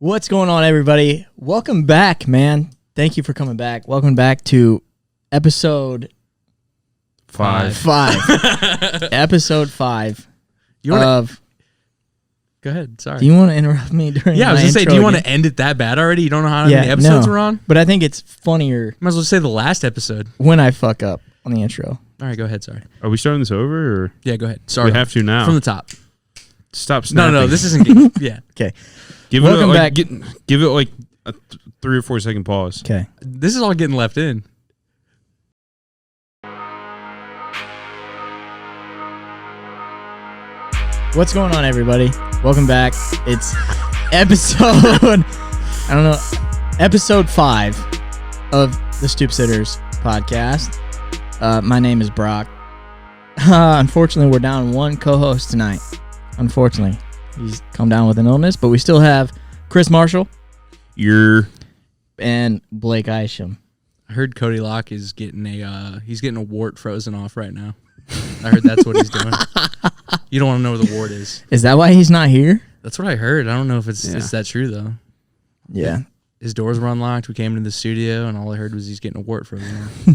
What's going on, everybody? Welcome back, man. Thank you for coming back. Welcome back to episode 5. Episode 5 of... Go ahead, sorry. Do you want to interrupt me during Yeah, I was my going to say, intro do you want again? to end it that bad already? You don't know how many episodes we're on? But I think it's funnier Might as well say the last episode. when I fuck up on the intro. All right, go ahead, sorry. Are we starting this over? Or Yeah, go ahead. Sorry. we have to now. From the top. Stop snapping. No, this isn't good. Yeah. Okay. Give Welcome it back. Give it like a 3 or 4 second pause. Okay. This is all getting left in. What's going on, everybody? Welcome back. It's episode... episode 5 of the Stoop Sitters podcast. My name is Brock. Unfortunately, we're down one co-host tonight. Unfortunately. He's come down with an illness, but we still have Chris Marshall and Blake Isham. I heard Cody Locke is getting a wart frozen off right now. I heard that's what he's doing. You don't want to know where the wart is. Is that why he's not here? That's what I heard. I don't know if it's that true, though. Yeah. His doors were unlocked. We came into the studio, and all I heard was he's getting a wart frozen off.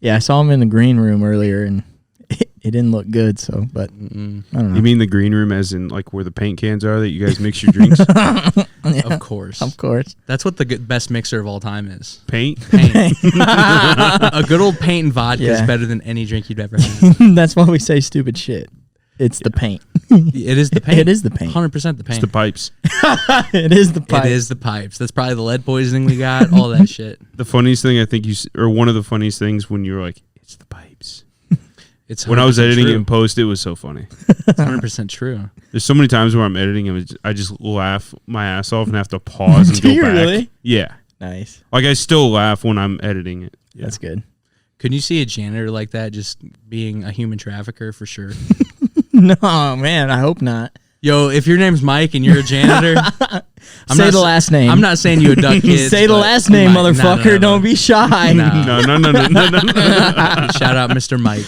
Yeah, I saw him in the green room earlier, and it didn't look good, so, but I don't know. You mean the green room as in like where the paint cans are that you guys mix your drinks? Yeah, Of course. of course. That's what the best mixer of all time is. Paint? Paint. A good old paint and vodka is Yeah. better than any drink you've ever had. That's why we say stupid shit. It's the paint. It is the paint. It is the paint. 100% the It's paint. the pipes. It is the pipe. It is the pipes. That's probably the lead poisoning we got, all that shit. The funniest thing I think or one of the funniest things when you were like, it's the pipes. It's When I was 100% editing true. it in post, it was so funny. It's 100% true. There's so many times where I'm editing and I just laugh my ass off and have to pause and Do go you back. really? Yeah. Nice. Like I still laugh when I'm editing it. Yeah. That's good. Couldn't you see a janitor like that just being a human trafficker for sure? No, man, I hope not. Yo, if your name's Mike and you're a janitor, Say the last name. I'm not saying you abduct kids. Say the but last name, Mike- motherfucker. no. Don't be shy. No. No. Shout out Mr. Mike.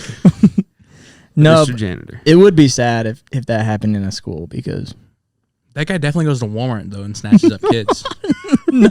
No, Mr. Janitor. it would be sad if that happened in a school because That guy definitely goes to Walmart, though, and snatches up kids. no.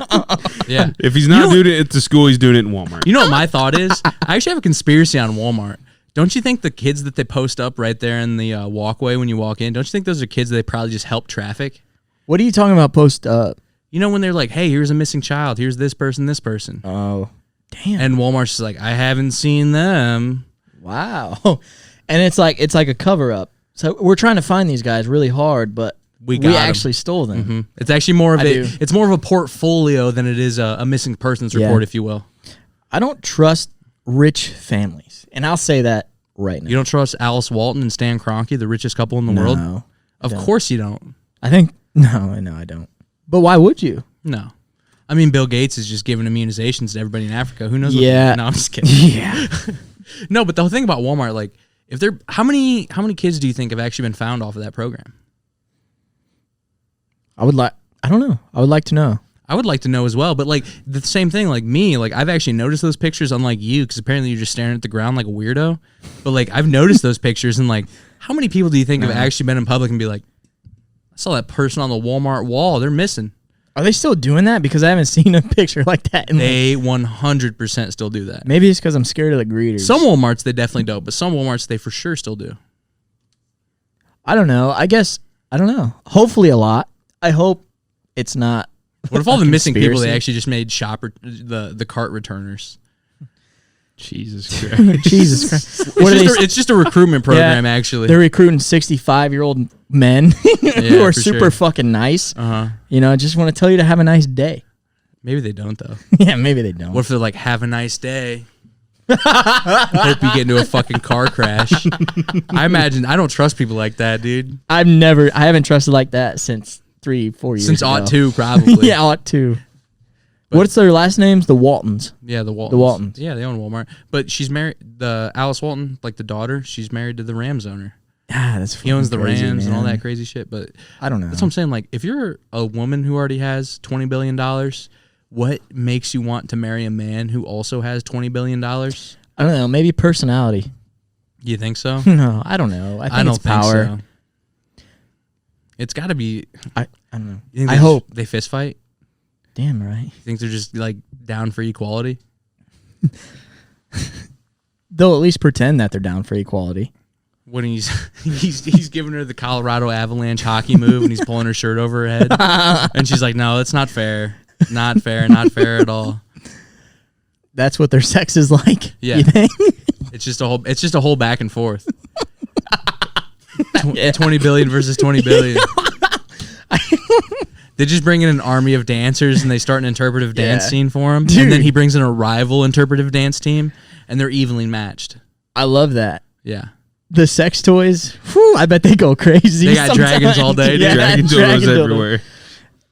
Yeah. If he's not doing it at the school, he's doing it in Walmart. You know what my thought is? I actually have a conspiracy on Walmart. Don't you think the kids that they post up right there in the walkway when you walk in, don't you think those are kids that they probably just help traffic? What are you talking about? Post up. You know when they're like, hey, here's a missing child. Here's this person, this person. Oh, damn. And Walmart's just like, I haven't seen them. Wow. And it's like a cover up. So we're trying to find these guys really hard, but we got 'em. actually stole them. Mhm. It's actually more of I do. it's more of a portfolio than it is a missing persons report, if you will. I don't trust rich families, and I'll say that right now. You don't trust Alice Walton and Stan Kroenke, the richest couple in the world? No, Of don't. course you don't. I think no, I don't. But why would you? No. I mean, Bill Gates is just giving immunizations to everybody in Africa. Who knows? Yeah. No, I'm just kidding. Yeah. No, but the whole thing about Walmart, like, if they're how many kids do you think have actually been found off of that program? I don't know. I would like to know. I would like to know as well, but like the same thing, like me, like I've actually noticed those pictures, unlike you, because apparently you're just staring at the ground like a weirdo. But like I've noticed those pictures, and like, how many people do you think have actually been in public and be like, I saw that person on the Walmart wall, they're missing. Are they still doing that? Because I haven't seen a picture like that. They 100% still do that. Maybe it's because I'm scared of the greeters. Some Walmarts they definitely don't, but some Walmarts they for sure still do. I don't know. I guess I don't know. Hopefully a lot. I hope it's not. What if all the missing people Conspiracy. they actually just made the cart returners? Jesus Christ. Jesus Christ. What are they? It's just a recruitment program, actually. They're recruiting 65-year-old men who are for super sure. fucking nice. Uh-huh. You know, just want to tell you to have a nice day. Maybe they don't, though. Yeah, maybe they don't. What if they're like, have a nice day? Hope you get into a fucking car crash. I don't trust people like that, dude. I haven't trusted like that since 3-4 years Since ago. ought to, probably. Yeah, ought to. What's their last names? The Waltons. Yeah, the Waltons. The Waltons. Yeah, they own Walmart. But she's married, the Alice Walton, like the daughter, she's married to the Rams owner. Ah, that's He owns the crazy, Rams and all man. that crazy shit. But I don't know. that's what I'm saying. Like, if you're a woman who already has $20 billion, what makes you want to marry a man who also has $20 billion? I don't know. Maybe personality. You think so? No, I don't know. I think don't it's power. think so. It's got to be. I don't know. You think I hope. they fist fight? Damn right. You think they're just like down for equality? They'll at least pretend that they're down for equality. When he's giving her the Colorado Avalanche hockey move and he's pulling her shirt over her head, and she's like, "No, that's not fair. Not fair. Not fair at all." That's what their sex is like. Yeah. You think? It's just a whole back and forth. 20 billion versus 20 billion. They just bring in an army of dancers and they start an interpretive dance scene for him. Dude. And then he brings in a rival interpretive dance team and they're evenly matched. I love that. Yeah. The sex toys, whew, I bet they go crazy. They got dragons all day, dude. Dragon dildos everywhere.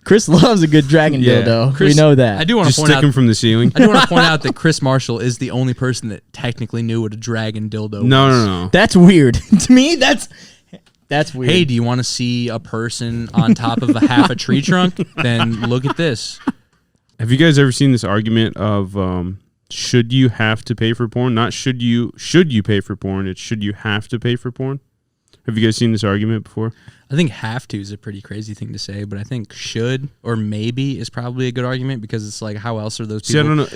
Chris loves a good dragon dildo. Chris, we know that. I do want Just to point stick out them from the ceiling. I do want to point out that Chris Marshall is the only person that technically knew what a dragon dildo was. No. That's weird. To me, that's weird. Hey, do you want to see a person on top of half a tree trunk? Then look at this. Have you guys ever seen this argument of should you have to pay for porn? Not should you pay for porn? It's should you have to pay for porn? Have you guys seen this argument before? I think have to is a pretty crazy thing to say, but I think should or maybe is probably a good argument because it's like, how else are those people? See, I don't know.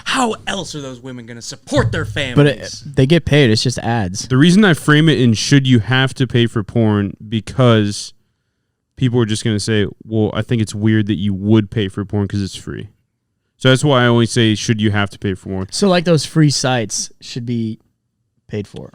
How else are those women going to support their But families? they get paid. It's just ads. The reason I frame it in should you have to pay for porn because people are just going to say, well, I think it's weird that you would pay for porn because it's free. So that's why I always say should you have to pay for porn. So like those free sites should be paid for.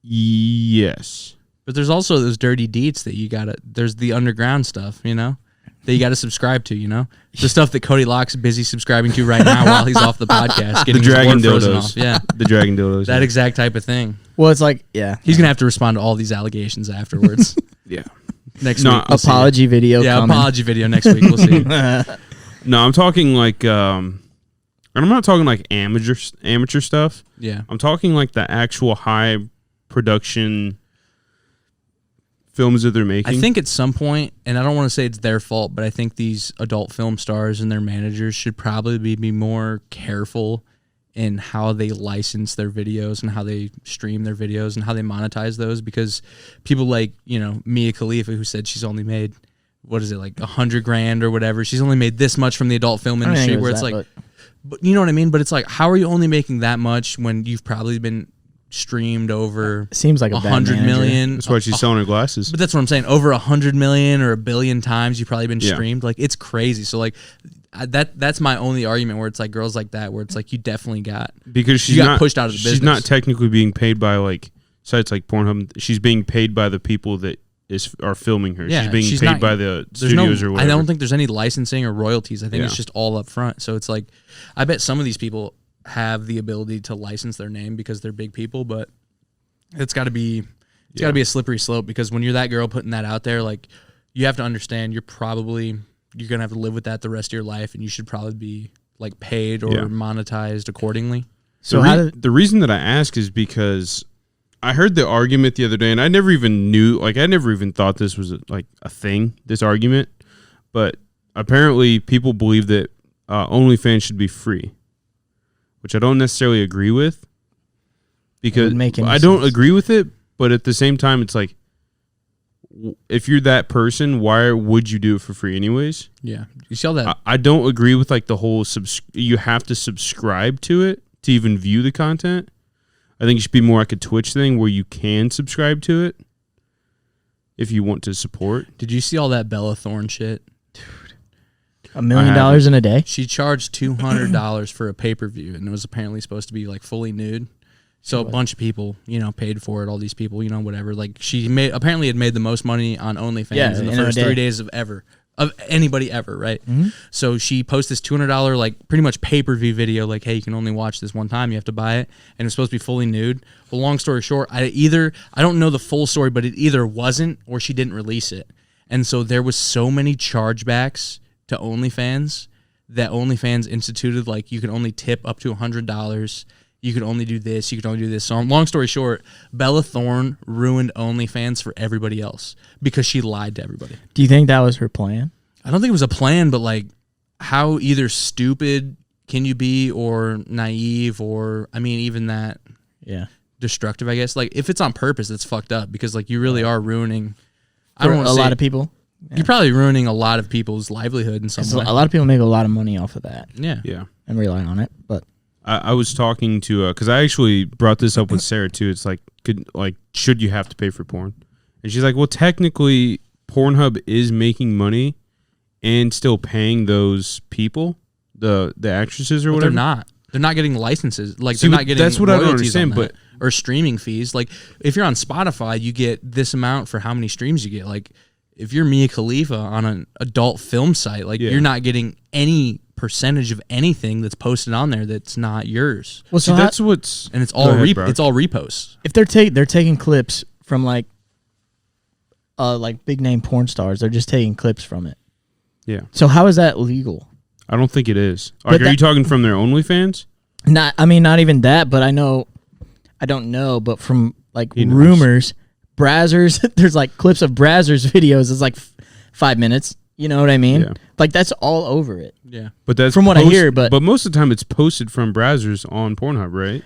Yes. But there's also those dirty deets that you gotta. There's the underground stuff, you know, that you gotta subscribe to. You know, the stuff that Cody Locke's busy subscribing to right now while he's off the podcast, getting The dragon his board frozen dildos. off. Yeah, The dragon dildos. that exact type of thing. Well, it's like, yeah. He's gonna have to respond to all these allegations afterwards. Yeah. Next No, week, we'll see. Apology video. Yeah, coming. apology video next week. We'll see. No, I'm talking like, and I'm not talking like amateur stuff. Yeah, I'm talking like the actual high production films that they're making. I think at some point, and I don't want to say it's their fault, but I think these adult film stars and their managers should probably be more careful in how they license their videos and how they stream their videos and how they monetize those, because people like, you know, Mia Khalifa, who said she's only made, what is it, like $100,000 or whatever. She's only made this much from the adult film industry, where it's like, but you know what I mean? But it's like, how are you only making that much when you've probably been streamed over seems like a 100 million? That's why she's selling her glasses. But that's what I'm saying. Over 100 million or 1 billion times you've probably been Yeah. streamed. Like, it's crazy. So like that's my only argument, where it's like girls like that, where it's like you definitely got, Because she's got not pushed out of the She's business. not technically being paid by like sites like Pornhub. She's being paid by the people that are filming her. Yeah, she's being paid by the studios or whatever. I don't think there's any licensing or royalties. I think it's Yeah. just all up front. So it's like, I bet some of these people have the ability to license their name because they're big people, but it's got to be a slippery slope, because when you're that girl putting that out there, like, you have to understand you're gonna have to live with that the rest of your life, and you should probably be like paid or monetized accordingly. So the reason that I ask is because I heard the argument the other day, and I never even thought this was a thing, this argument, but apparently people believe that OnlyFans should be free, which I don't necessarily agree with, because I don't agree with it, but at the same time, it's like, if you're that person, why would you do it for free anyways? Yeah, you see all that. I don't agree with like the whole you have to subscribe to it to even view the content. I think it should be more like a Twitch thing where you can subscribe to it if you want to support. Did you see all that Bella Thorne shit? $1 million in a day. She charged $200 for a pay-per-view, and it was apparently supposed to be like fully nude. So a bunch of people, you know, paid for it. All these people, you know, whatever. Like, she apparently had made the most money on OnlyFans in the first 3 days of anybody ever, right? Mm-hmm. So she posted this $200 like pretty much pay-per-view video, like, hey, you can only watch this one time, you have to buy it, and it's supposed to be fully nude. Well, long story short, I don't know the full story, but it either wasn't or she didn't release it. And so there was so many chargebacks to OnlyFans that OnlyFans instituted, like, you can only tip up to $100. You could only do this. You could only do this. So, long story short, Bella Thorne ruined OnlyFans for everybody else because she lied to everybody. Do you think that was her plan? I don't think it was a plan, but like, how either stupid can you be, or naive, or, I mean, even that destructive, I guess. Like, if it's on purpose, it's fucked up, because like, you really are ruining. A lot of people. You're probably ruining a lot of people's livelihood in some way. A lot of people make a lot of money off of that. Yeah. And rely on it. But I was talking to because I actually brought this up with Sarah too. It's like, should you have to pay for porn? And she's like, well, technically, Pornhub is making money and still paying those people, the actresses or whatever. They're not. They're not getting licenses. Like See, they're not getting. That's what I don't royalties understand. on that, or streaming fees. Like if you're on Spotify, you get this amount for how many streams you get. Like if you're Mia Khalifa on an adult film site, like you're not getting any percentage of anything that's posted on there that's not yours. Well, so that's what's and it's all it's all reposts. If they're taking clips from like big name porn stars, they're just taking clips from it. Yeah. So how is that legal? I don't think it is. Like, are you talking from their OnlyFans? Not even that, but I don't know, but from like He knows. rumors, Brazzers, there's like clips of Brazzers videos. It's like 5 minutes. You know what I mean? Yeah. Like that's all over it. Yeah. But that's from what I hear. But most of the time it's posted from Brazzers on Pornhub, right?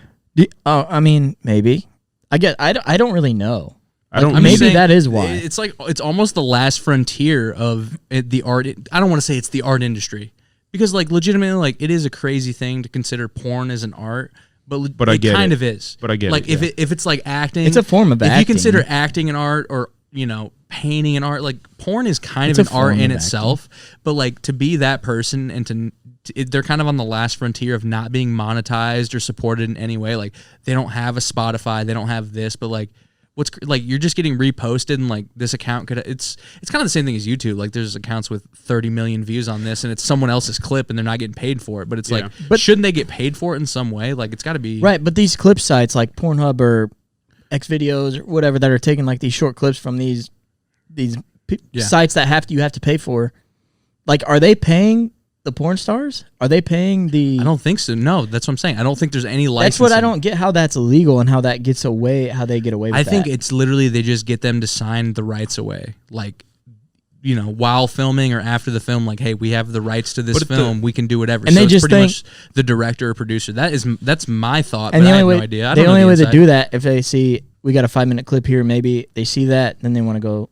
I mean, maybe. I don't really know. Maybe that is why. It's like it's almost the last frontier of the art. I don't want to say it's the art industry because, like, legitimately, like, it is a crazy thing to consider porn as an art. But I get kind it. of is. But I get like it. Like if it's like acting, it's a form of acting. If you consider acting an art or painting an art, like porn is kind of an art in itself. But like to be that person and they're kind of on the last frontier of not being monetized or supported in any way. Like they don't have a Spotify, they don't have this, but like what's like you're just getting reposted and like this account could it's kind of the same thing as YouTube. Like there's accounts with 30 million views on this and it's someone else's clip and they're not getting paid for it. But it's like, but shouldn't they get paid for it in some way? Like it's got to be right. But these clip sites like Pornhub or X videos or whatever that are taking like these short clips from these sites that you have to pay for. Like, are they paying the porn stars? Are they paying the? I don't think so. No, that's what I'm saying. I don't think there's any licensing. That's what I don't get. How that's illegal and how that gets away. How they get away with I that. think it's literally they just get them to sign the rights away, like while filming or after the film. Like, hey, we have the rights to this film. We can do whatever. And so they it's just pretty much the director or producer. That's my thought. And but the I only have way, no idea. the only way to do that if they see we got a 5-minute clip here, maybe they see that, then they want to go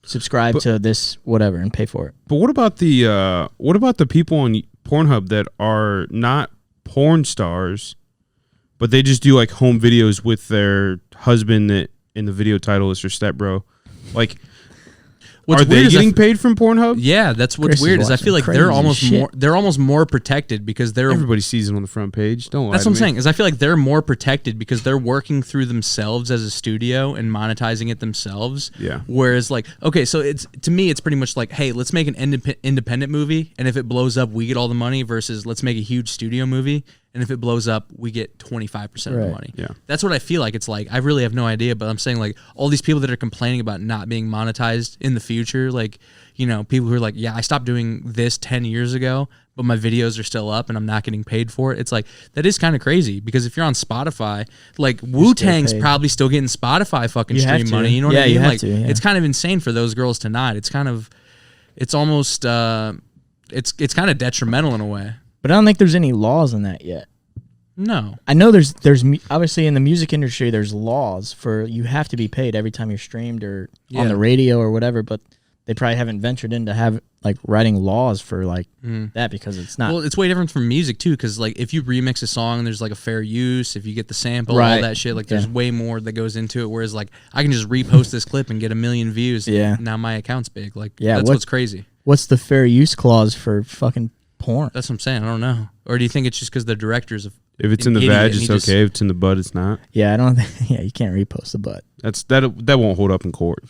subscribe to this whatever and pay for it. But what about the people on Pornhub that are not porn stars, but they just do like home videos with their husband that in the video title is their stepbro? Like, are they getting paid from Pornhub? Yeah, that's what's weird is I feel like they're almost more protected because everybody sees it on the front page. Don't lie. That's what I'm saying. Is I feel like they're more protected because they're working through themselves as a studio and monetizing it themselves. Yeah. Whereas like, okay, so to me it's pretty much like, hey, let's make an independent movie, and if it blows up, we get all the money. Versus let's make a huge studio movie, and if it blows up, we get 25% of the money. Yeah. That's what I feel like it's like. I really have no idea, but I'm saying like all these people that are complaining about not being monetized in the future, like, people who are like, yeah, I stopped doing this 10 years ago, but my videos are still up and I'm not getting paid for it. It's like, that is kind of crazy because if you're on Spotify, like Wu-Tang's probably still getting Spotify fucking stream money. You know what I mean? You have like, to, yeah. It's kind of insane for those girls to not. It's almost, it's kind of detrimental in a way. But I don't think there's any laws on that yet. No. I know there's obviously in the music industry there's laws for you have to be paid every time you're streamed or on the radio or whatever, but they probably haven't ventured into have like writing laws for like that because it's not. Well, it's way different from music too, because like if you remix a song, there's like a fair use. If you get the sample, all that shit, like there's way more that goes into it. Whereas like I can just repost this clip and get 1 million views. Yeah. Now my account's big. Like that's what's crazy. What's the fair use clause for fucking porn? That's what I'm saying. I don't know. Or do you think it's just because the directors of if it's in the vag, it's okay. If it's in the butt, it's not. Yeah, I don't think. Yeah, you can't repost the butt. That won't hold up in court.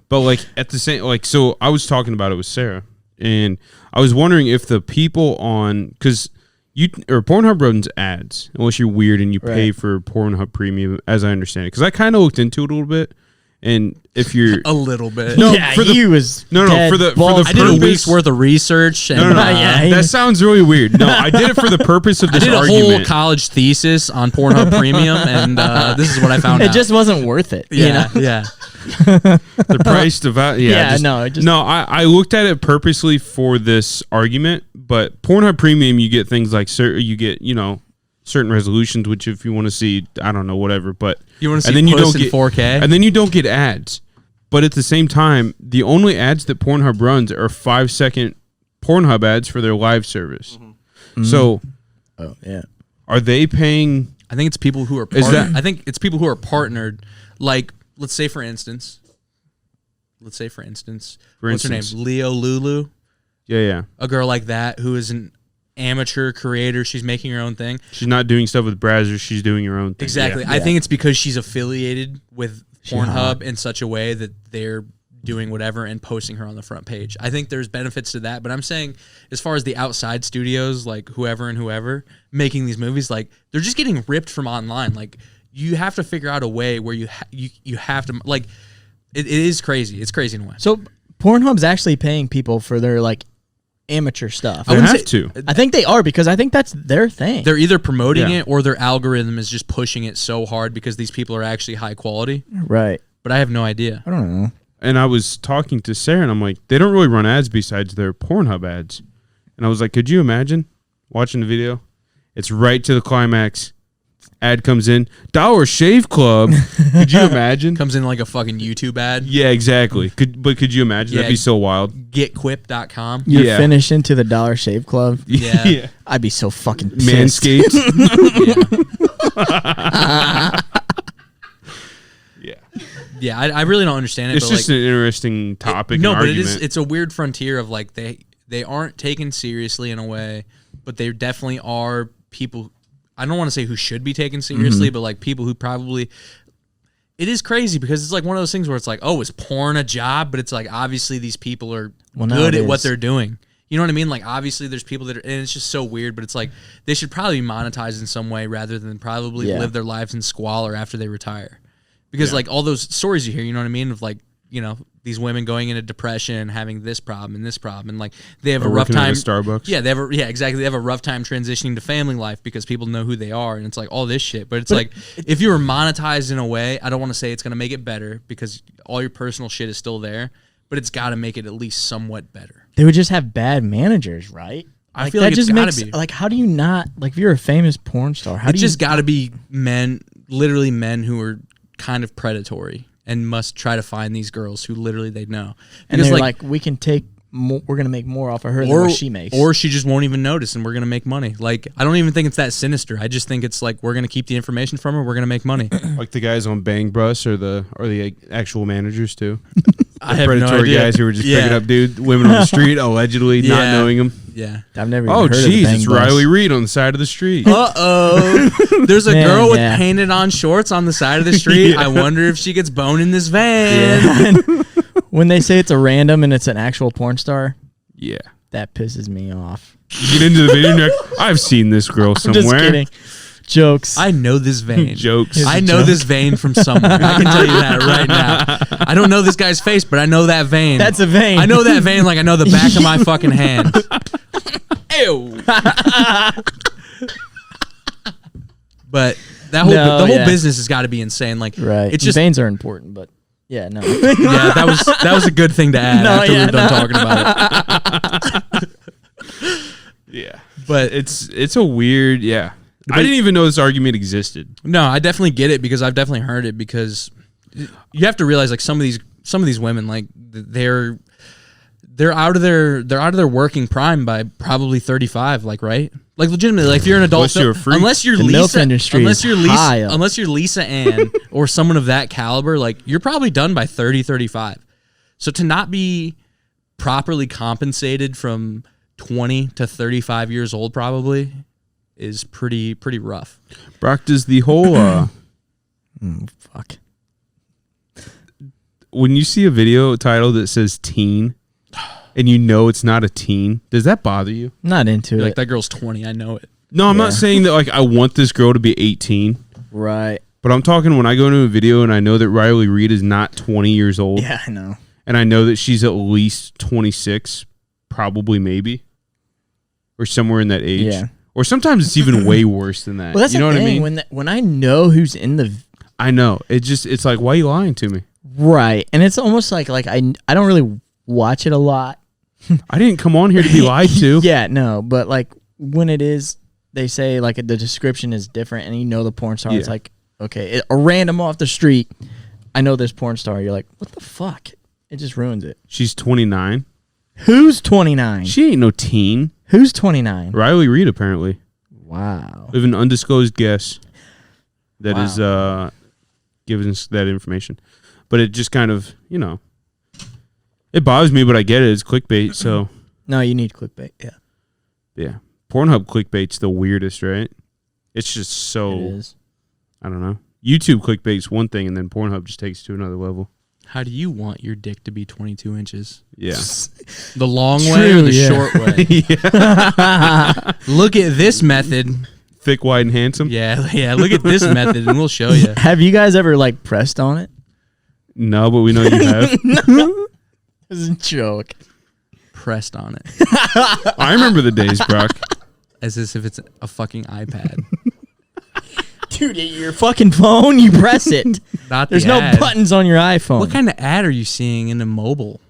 But like at the same so I was talking about it with Sarah, and I was wondering if the people on because Pornhub runs ads unless you're weird and you pay for Pornhub Premium, as I understand it. Because I kind of looked into it a little bit. And if you're a little bit, no, yeah, for the, he was no, dead for the I did a week's worth of research. And, no, that sounds really weird. No, I did it for the purpose of this argument. I did a whole college thesis on Pornhub Premium, and this is what I found out. It just wasn't worth it. Yeah, yeah. The price to value. I looked at it purposely for this argument, but Pornhub Premium, you get things like you get certain resolutions, which if you want to see, I don't know, whatever, but you want to see in 4K, and then you don't get ads. But at the same time, the only ads that Pornhub runs are 5-second Pornhub ads for their live service. So, oh yeah, are they paying? I think it's people who are. I think it's people who are partnered. Like, let's say for instance, what's her name? Leo Lulu. Yeah. A girl like that who is an amateur creator. She's making her own thing. She's not doing stuff with Brazzers. She's doing her own thing. Exactly. Yeah. I think it's because she's affiliated with Pornhub in such a way that they're doing whatever and posting her on the front page. I think there's benefits to that, but I'm saying as far as the outside studios, like whoever making these movies, like they're just getting ripped from online. Like you have to figure out a way where you have to, like, it is crazy. It's crazy in a way. So Pornhub's actually paying people for their like amateur stuff. They have to. I think they are, because I think that's their thing. They're either promoting it or their algorithm is just pushing it so hard because these people are actually high quality. Right. But I have no idea. I don't know. And I was talking to Sarah, and I'm like, they don't really run ads besides their Pornhub ads. And I was like, could you imagine watching the video? It's right to the climax. Ad comes in, Dollar Shave Club. Could you imagine? Comes in like a fucking YouTube ad. Yeah, exactly. Could you imagine? That'd be so wild. Getquip.com. You're finished into the Dollar Shave Club. Yeah. I'd be so fucking pissed. Manscaped. Yeah, I really don't understand it. It's but just an interesting topic. No, and but argument. it's a weird frontier of like they aren't taken seriously in a way, but they definitely are people. I don't want to say who should be taken seriously, but like people who probably. It is crazy because it's like one of those things where it's like, oh, is porn a job? But it's like obviously these people are good at what they're doing. You know what I mean? Like obviously there's people that are, and it's just so weird. But it's like they should probably be monetized in some way rather than probably live their lives in squalor after they retire. Because like all those stories you hear, you know what I mean, of like, you know, these women going into depression, having this problem, and like they have a rough time. Starbucks. Yeah, exactly. They have a rough time transitioning to family life because people know who they are, and it's like all this shit. But it's like if you were monetized in a way, I don't want to say it's going to make it better because all your personal shit is still there, but it's got to make it at least somewhat better. They would just have bad managers, right? I feel like it's got to be. Like, how do you not, like, if you're a famous porn star, It's just got to be men, literally men who are kind of predatory and must try to find these girls who literally they know. Because and they're like, we can take more, we're going to make more off of her than what she makes. Or she just won't even notice and we're going to make money. Like, I don't even think it's that sinister. I just think it's like, we're going to keep the information from her. We're going to make money. Like the guys on Bang Bus or the actual managers too. I have predatory no idea. Guys who were just picking up women on the street, allegedly not knowing them. Yeah. I've never even heard of the Bang it's Bus. Riley Reid on the side of the street. There's a girl with painted on shorts on the side of the street. I wonder if she gets boned in this van. Yeah. When they say it's a random and it's an actual porn star, yeah, that pisses me off. You get into the video and you're like, I've seen this girl somewhere. Just kidding. Jokes. I know this vein. Jokes. I know this vein from somewhere. I can tell you that right now. I don't know this guy's face, but I know that vein. That's a vein. I know that vein like I know the back of my fucking hand. Ew. But that whole the whole business has got to be insane. Like, right. It's just veins are important, but yeah, no. Yeah, that was a good thing to add after we're done talking about it. Yeah, but it's a weird. Yeah, I didn't even know this argument existed. No, I definitely get it because I've definitely heard it. Because you have to realize, like, some of these women, like, they're out of their working prime by probably 35, like, right? Like, legitimately, like, if you're an adult, unless you're Lisa Ann or someone of that caliber, like, you're probably done by 30, 35. So to not be properly compensated from 20 to 35 years old probably is pretty rough. Brock, does the whole fuck. When you see a video title that says teen and you know it's not a teen, does that bother you? I'm not into it. Like, that girl's 20, I know it. No, I'm not saying that, like, I want this girl to be 18. Right. But I'm talking when I go into a video and I know that Riley Reid is not 20 years old. Yeah, I know. And I know that she's at least 26, probably, maybe. Or somewhere in that age. Yeah. Or sometimes it's even way worse than that. Well, that's you know the what thing. I mean? When I know who's in the... I know. It's like, why are you lying to me? Right. And it's almost like I don't really watch it a lot. I didn't come on here to be lied to. Yeah, no. But, like, when it is, they say, like, the description is different and you know the porn star, it's like, okay, a random off the street I know this porn star. You're like, what the fuck? It just ruins it. She's 29. Who's 29? She ain't no teen. Who's 29? Riley Reid, apparently. Wow. We have an undisclosed guess that Wow. is giving us that information. But it just kind of, it bothers me, but I get it. It's clickbait, so. No, you need clickbait. Yeah. Yeah. Pornhub clickbait's the weirdest, right? It's just so, It is. I don't know. YouTube clickbait's one thing, and then Pornhub just takes it to another level. How do you want your dick to be 22 inches? Yeah. The long True, way or the yeah. short way? Look at this method. Thick, wide, and handsome? Yeah. Look at this method, and we'll show you. Have you guys ever like pressed on it? No, but we know you have. This is a joke. Pressed on it. I remember the days, Brock. As if it's a fucking iPad. Dude, your fucking phone, you press it. Not There's the no ad. buttons on your iPhone. What kind of ad are you seeing in the mobile?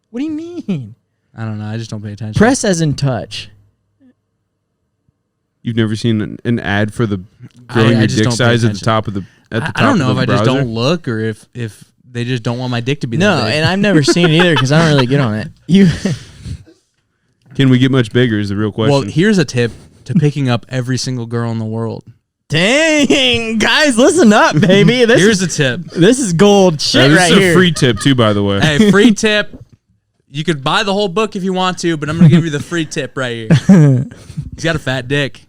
What do you mean? I don't know. I just don't pay attention. Press as in touch. You've never seen an ad for the I growing your just dick don't pay size at the attention. top of the top I don't know of if the I just browser? don't look or if they just don't want my dick to be No, that big. and I've never seen it either because I don't really get on it. You, Can we get much bigger is the real question. Well, here's a tip to picking up every single girl in the world. dang, guys, listen up, baby. Here's a tip. This is gold shit this right is here. a free tip, too, by the way. Hey, free tip. You could buy the whole book if you want to, but I'm going to give you the free tip right here. He's got a fat dick.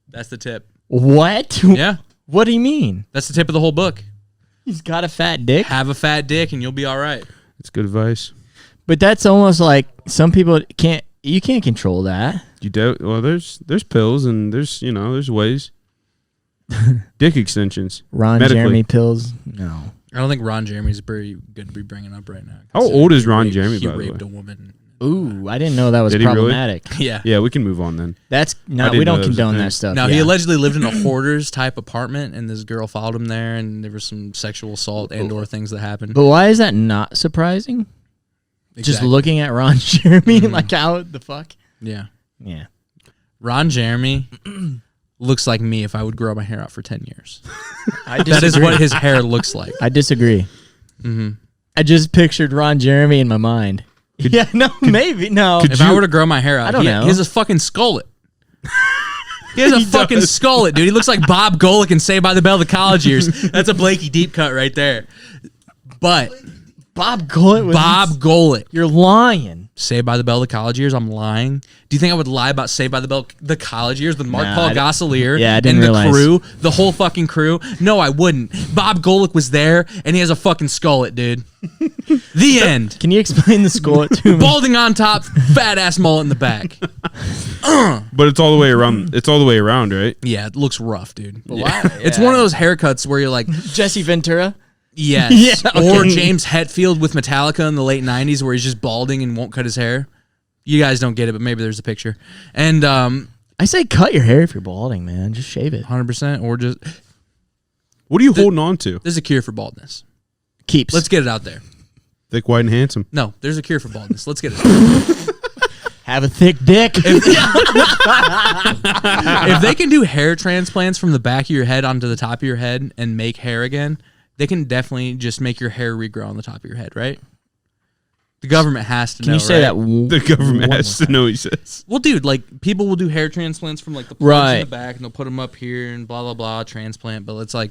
That's the tip. What? Yeah. What do you mean? That's the tip of the whole book. He's got a fat dick, Have a fat dick and you'll be all right. It's good advice. but that's almost like some people can't. You can't control that. Well, there's pills and there's ways. Dick extensions. Ron Medically. Jeremy pills. No. I don't think Ron Jeremy's very good to be bringing up right now. How old is Ron He Jeremy, He by the raped way? a woman. Ooh, I didn't know that was Did he really? problematic. Yeah. Yeah, we can move on then. That's I no, didn't we know don't that was a condone thing. that stuff. Now, he yeah. allegedly lived in a hoarder's type apartment, and this girl followed him there, and there was some sexual assault and or things that happened. But why is that not surprising? Just Exactly. looking at Ron Jeremy, like how the fuck? Yeah. Yeah. Ron Jeremy looks like me if I would grow my hair out for 10 years. I That is what his hair looks like. I disagree. Mm-hmm. I just pictured Ron Jeremy in my mind. Yeah, no, maybe no. If I were to grow my hair out, I don't know. He has a fucking skullet. He has a fucking skullet, dude. He looks like Bob Golick in Saved by the Bell, the college years. That's a Blakey deep cut right there. But Bob Golick was Bob Golick, You're lying. Saved by the Bell, the college years. I'm lying. Do you think I would lie about Saved by the Bell, the college years with Mark Nah, Paul I didn't- Gosselaar Yeah, I didn't and the realize. crew, the whole fucking crew? No, I wouldn't. Bob Golick was there, and he has a fucking skullet, dude. The end. Can you explain the skull to me? Balding on top, fat ass mullet in the back. But it's all the way around. It's all the way around, right? Yeah, it looks rough, dude. Why? It's one of those haircuts where you're like, Jesse Ventura. yes. Yeah, Or okay. James Hetfield with Metallica in the late 90s where he's just balding and won't cut his hair. You guys don't get it, but maybe there's a picture. And I say cut your hair if you're balding, man. Just shave it. 100% or just, What are you holding on to? there's a cure for baldness. Keeps. Let's get it out there. Thick, wide, and handsome. No, there's a cure for baldness. Let's get it out there. have a thick dick. If they can do hair transplants from the back of your head onto the top of your head and make hair again, they can definitely just make your hair regrow on the top of your head, right? The government has to Can know, you say right? The government has to know, he says. Well, dude, like people will do hair transplants from like the plugs Right. in the back, and they'll put them up here and blah blah blah transplant. But it's like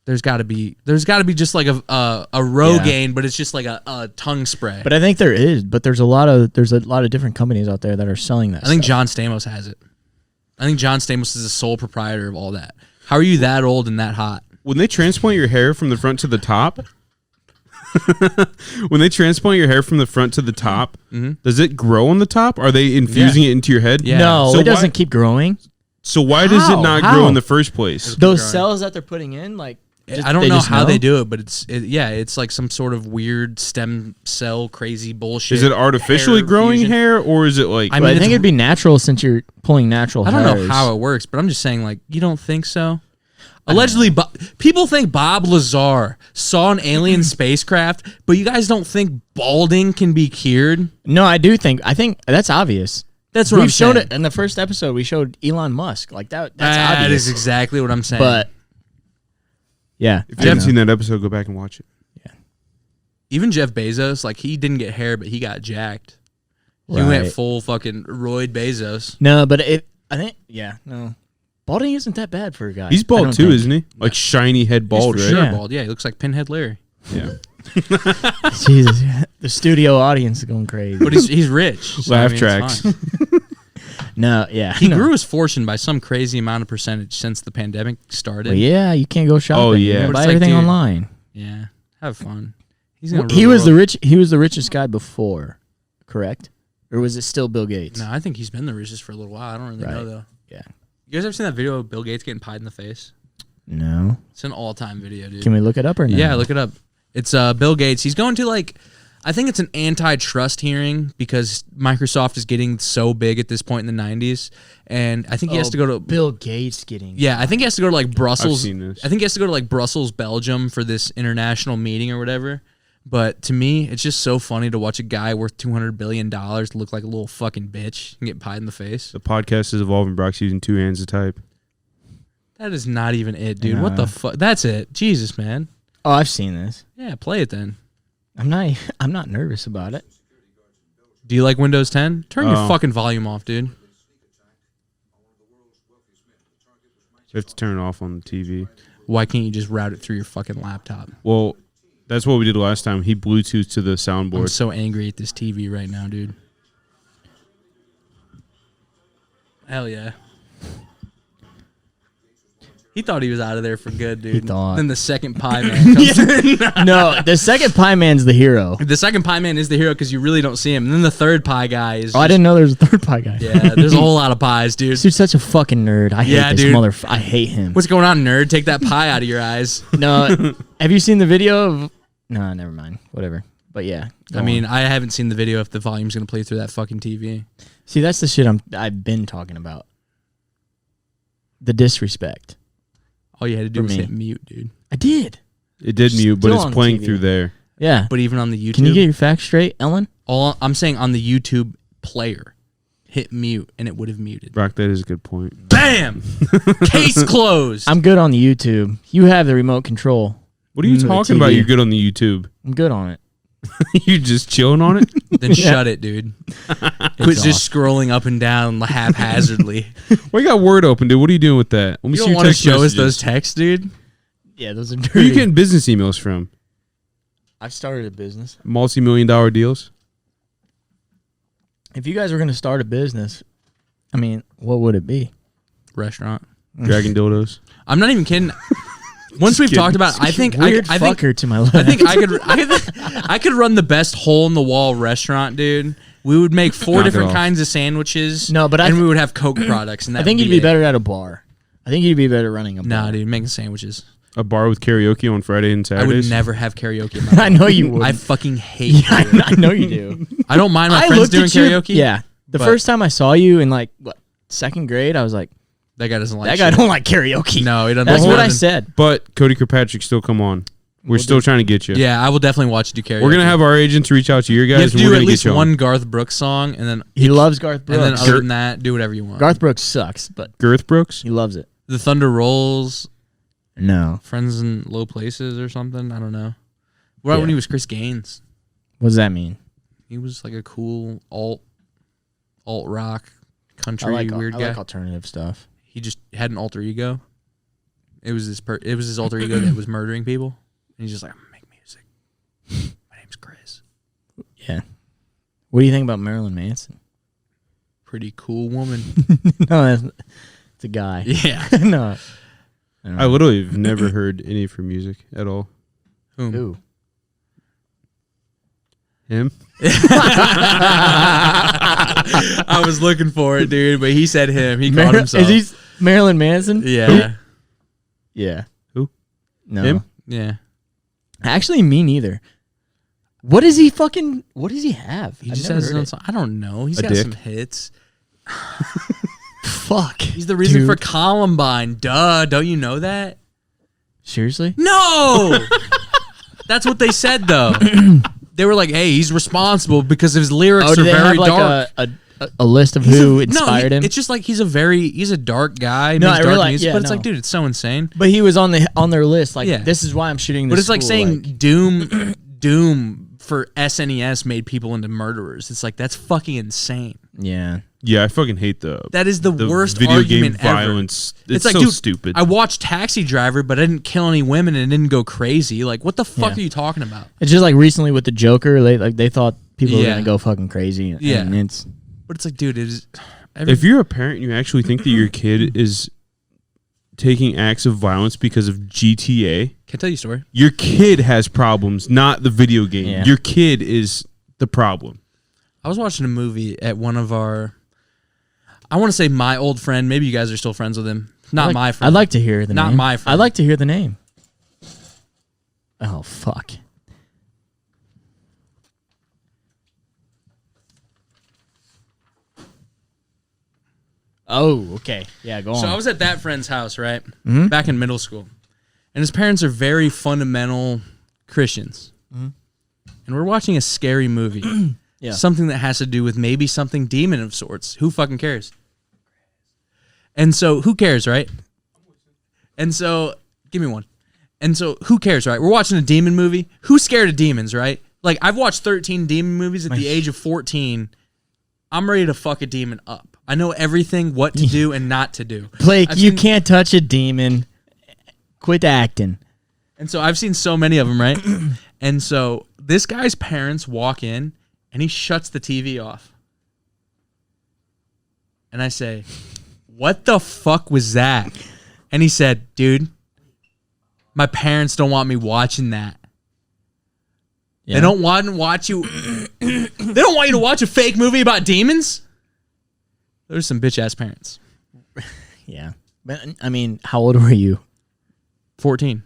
there's got to be just like a Rogaine, but it's just like a tongue spray. But I think there is. But there's a lot of different companies out there that are selling that. I think stuff. John Stamos has it. I think John Stamos is the sole proprietor of all that. How are you that old and that hot? When they transplant your hair from the front to the top, when they transplant your hair from the front to the top, does it grow on the top? Are they infusing it into your head? Yeah. No, So it doesn't why- keep growing. So why does it How? not How? grow in the first place? Those growing. cells that they're putting in, like I don't they know just how they do it, but it's like some sort of weird stem cell crazy bullshit. Is it artificially growing fusion. hair, or is it like? I I, mean, think it's- it'd be natural since you're pulling natural. I don't know hairs. how it works, but I'm just saying, like, you don't think so? Allegedly, people think Bob Lazar saw an alien spacecraft, but you guys don't think balding can be cured? No, I do think. I think that's obvious. That's what We've I'm shown saying. it in the first episode. We showed Elon Musk like that. That's That obvious. is exactly what I'm saying. But Yeah. If you haven't seen that episode, go back and watch it. Yeah. Even Jeff Bezos, like he didn't get hair, but he got jacked. He went full fucking roid Bezos. No, but I think no. Balding isn't that bad for a guy. He's bald too, isn't he? Like shiny head bald, He's right? for sure Yeah. bald. Yeah, he looks like Pinhead Larry. Yeah. Jesus, the studio audience is going crazy. But he's rich. So, Laugh it's tracks. fine. No, yeah. He grew his fortune by some crazy amount of percentage since the pandemic started. Well, yeah, you can't go shopping. Oh, yeah. You gotta But buy it's like, everything dude, online. Yeah, have fun. He's gonna He rule was the the world. rich. He was the richest guy before, correct? Or was it still Bill Gates? No, I think he's been the richest for a little while. I don't really know though. Yeah. You guys ever seen that video of Bill Gates getting pied in the face? No. It's an all-time video, dude. Can we look it up or no? Yeah, look it up. It's Bill Gates. He's going to I think it's an antitrust hearing because Microsoft is getting so big at this point in the 90s, and I think he has to go to Bill Gates getting. Yeah, I think he has to go to like Brussels. I've seen this. I think he has to go to like Brussels, Belgium for this international meeting or whatever. But to me, it's just so funny to watch a guy worth $200 billion look like a little fucking bitch and get pied in the face. The podcast is evolving. Brock's using 2 hands to type. That is not even it, dude. What the fuck? That's it. Jesus, man. Oh, I've seen this. Yeah, play it then. I'm not nervous about it. Do you like Windows 10? Turn your Oh. fucking volume off, dude. You have to turn it off on the TV. Why can't you just route it through your fucking laptop? Well, that's what we did last time. He Bluetooth to the I'm soundboard. so angry at this TV right now, dude. Hell yeah. He thought he was out of there for good, dude. He thought. Then the second pie man comes in. No, the second pie man's the hero. The second pie man is the hero because you really don't see him. And then the third pie guy is Oh, I didn't know there was a third pie guy. Yeah, there's a whole lot of pies, dude. This dude's such a fucking nerd. I hate Yeah, this dude. motherfucker. I hate him. What's going on, nerd? Take that pie out of your eyes. No, have you seen the video of? No, never mind. Whatever. But yeah. go I mean, on. I haven't seen the video if the volume's going to play through that fucking TV. See, that's the shit I've been talking about. The disrespect. All you had to do For was me. hit mute, dude. I did. It did mute, but Still it's on playing TV. through there. Yeah. But even on the YouTube, Can you get your facts straight, Ellen? all I'm saying on the YouTube player, hit mute and it would have muted. Brock, that is a good point. Bam! Case closed. I'm good on the YouTube. You have the remote control. What are you The talking about? TV. You're good on the YouTube. I'm good on it. You just chilling on it? Then shut it, dude. Quit just scrolling up and down haphazardly. Well, you got Word open, dude. What are you doing with that? Let me You see don't your want to text show us messages. those texts, dude? Yeah, those are Who are dirty. you getting business emails from? I've started a business. Multi-million-dollar deals? If you guys were going to start a business, I mean, what would it be? Restaurant. Dragon dildos? I'm not even kidding. Once we've kidding. talked about, I think Weird I think fucker to my left. I think I could run the best hole in the wall restaurant, dude. We would make 4 Knock it different off. kinds of sandwiches. No, but and we would have Coke products, and that I think would you'd be it. better at a bar. I think you'd be better running a bar. Nah, dude, making sandwiches. A bar with karaoke on Friday and I would Saturdays? never have karaoke. In my I know you would. I fucking hate. Yeah, karaoke. I know you do. I don't mind my friends doing karaoke. Yeah. The but- first time I saw you in like, what, second grade, I was like, that guy doesn't like. that guy shit. don't like karaoke. No, he doesn't. That's like what I Madden. said. But Cody Kirkpatrick still come on. We're still trying to get you. Yeah, I will definitely watch you do karaoke. We're going to have our agents reach out to your You guys have to and we're do going at to least get you one on. Garth Brooks song, and then He loves Garth Brooks. and then other than that, do whatever you want. Garth Brooks sucks, but Girth Brooks? he loves it. The Thunder Rolls, No. Friends in Low Places or something. I don't know. Right when he was Chris Gaines, What does that mean? he was like a cool alt rock country I weird guy. like alternative stuff. He just had an alter ego. It was his alter ego that was murdering people, and he's just like, I'm gonna make music. My name's Chris. Yeah. What do you think about Marilyn Manson? Pretty cool woman. No, it's a guy. Yeah. No. I don't I know. literally have never heard any of her music at all. Whom? Who? Him? I was looking for it, dude, but he said him. He called himself. Is he Marilyn Manson? Yeah. Yeah. Who? No. Him? Yeah. Actually, me neither. What does he have? He I've just never has his heard own it. song. I don't know. He's A got dick? some hits. Fuck. He's the reason dude. for Columbine. Duh. Don't you know that? Seriously? No. That's what they said, though. They were like, hey, he's responsible because his lyrics Oh, are do they very have like dark. a list of who inspired him? It's just like he's a dark guy. No, makes I dark realize- music, yeah, but it's no. like, dude, it's so insane. But he was on their list. Like, Yeah. this is why I'm shooting this. But it's like school, saying Doom for SNES made people into murderers. It's like, that's fucking insane. yeah. Yeah, I fucking hate That is the worst video argument game ever. violence. It's like, so dude, stupid. I watched Taxi Driver, but I didn't kill any women and didn't go crazy. Like, what the fuck Yeah. are you talking about? It's just like recently with the Joker. They thought people were Yeah. gonna go fucking crazy. Yeah. And it's But it's like, dude, it is. If you're a parent and you actually think that your kid is taking acts of violence because of GTA, Can I tell you a story? your kid has problems, not the video game. Yeah. Your kid is the problem. I was watching a movie at one of our. I want to say my old friend. Maybe you guys are still friends with him. Not my friend. I'd like to hear the Not name. my friend. I'd like to hear the name. Oh fuck. Oh, okay. Yeah, go on. So I was at that friend's house, right? Mhm. Back in middle school. And his parents are very fundamental Christians. Mm-hmm. And we're watching a scary movie. Yeah. Something that has to do with maybe something demon of sorts. Who fucking cares? And so, who cares, right? And so, give me one. And so, who cares, right? We're watching a demon movie. Who's scared of demons, right? Like, I've watched 13 demon movies at the age of 14. I'm ready to fuck a demon up. I know everything, what to do and not to do. Blake, I've you seen- can't touch a demon. Quit acting. And so I've seen so many of them, right? And so this guy's parents walk in and he shuts the TV off. And I say, what the fuck was that? And he said, dude, my parents don't want me watching that. Yeah. They don't want to watch you. They don't want you to watch a fake movie about demons. There's some bitch ass parents. Yeah. But I mean, how old were you? 14.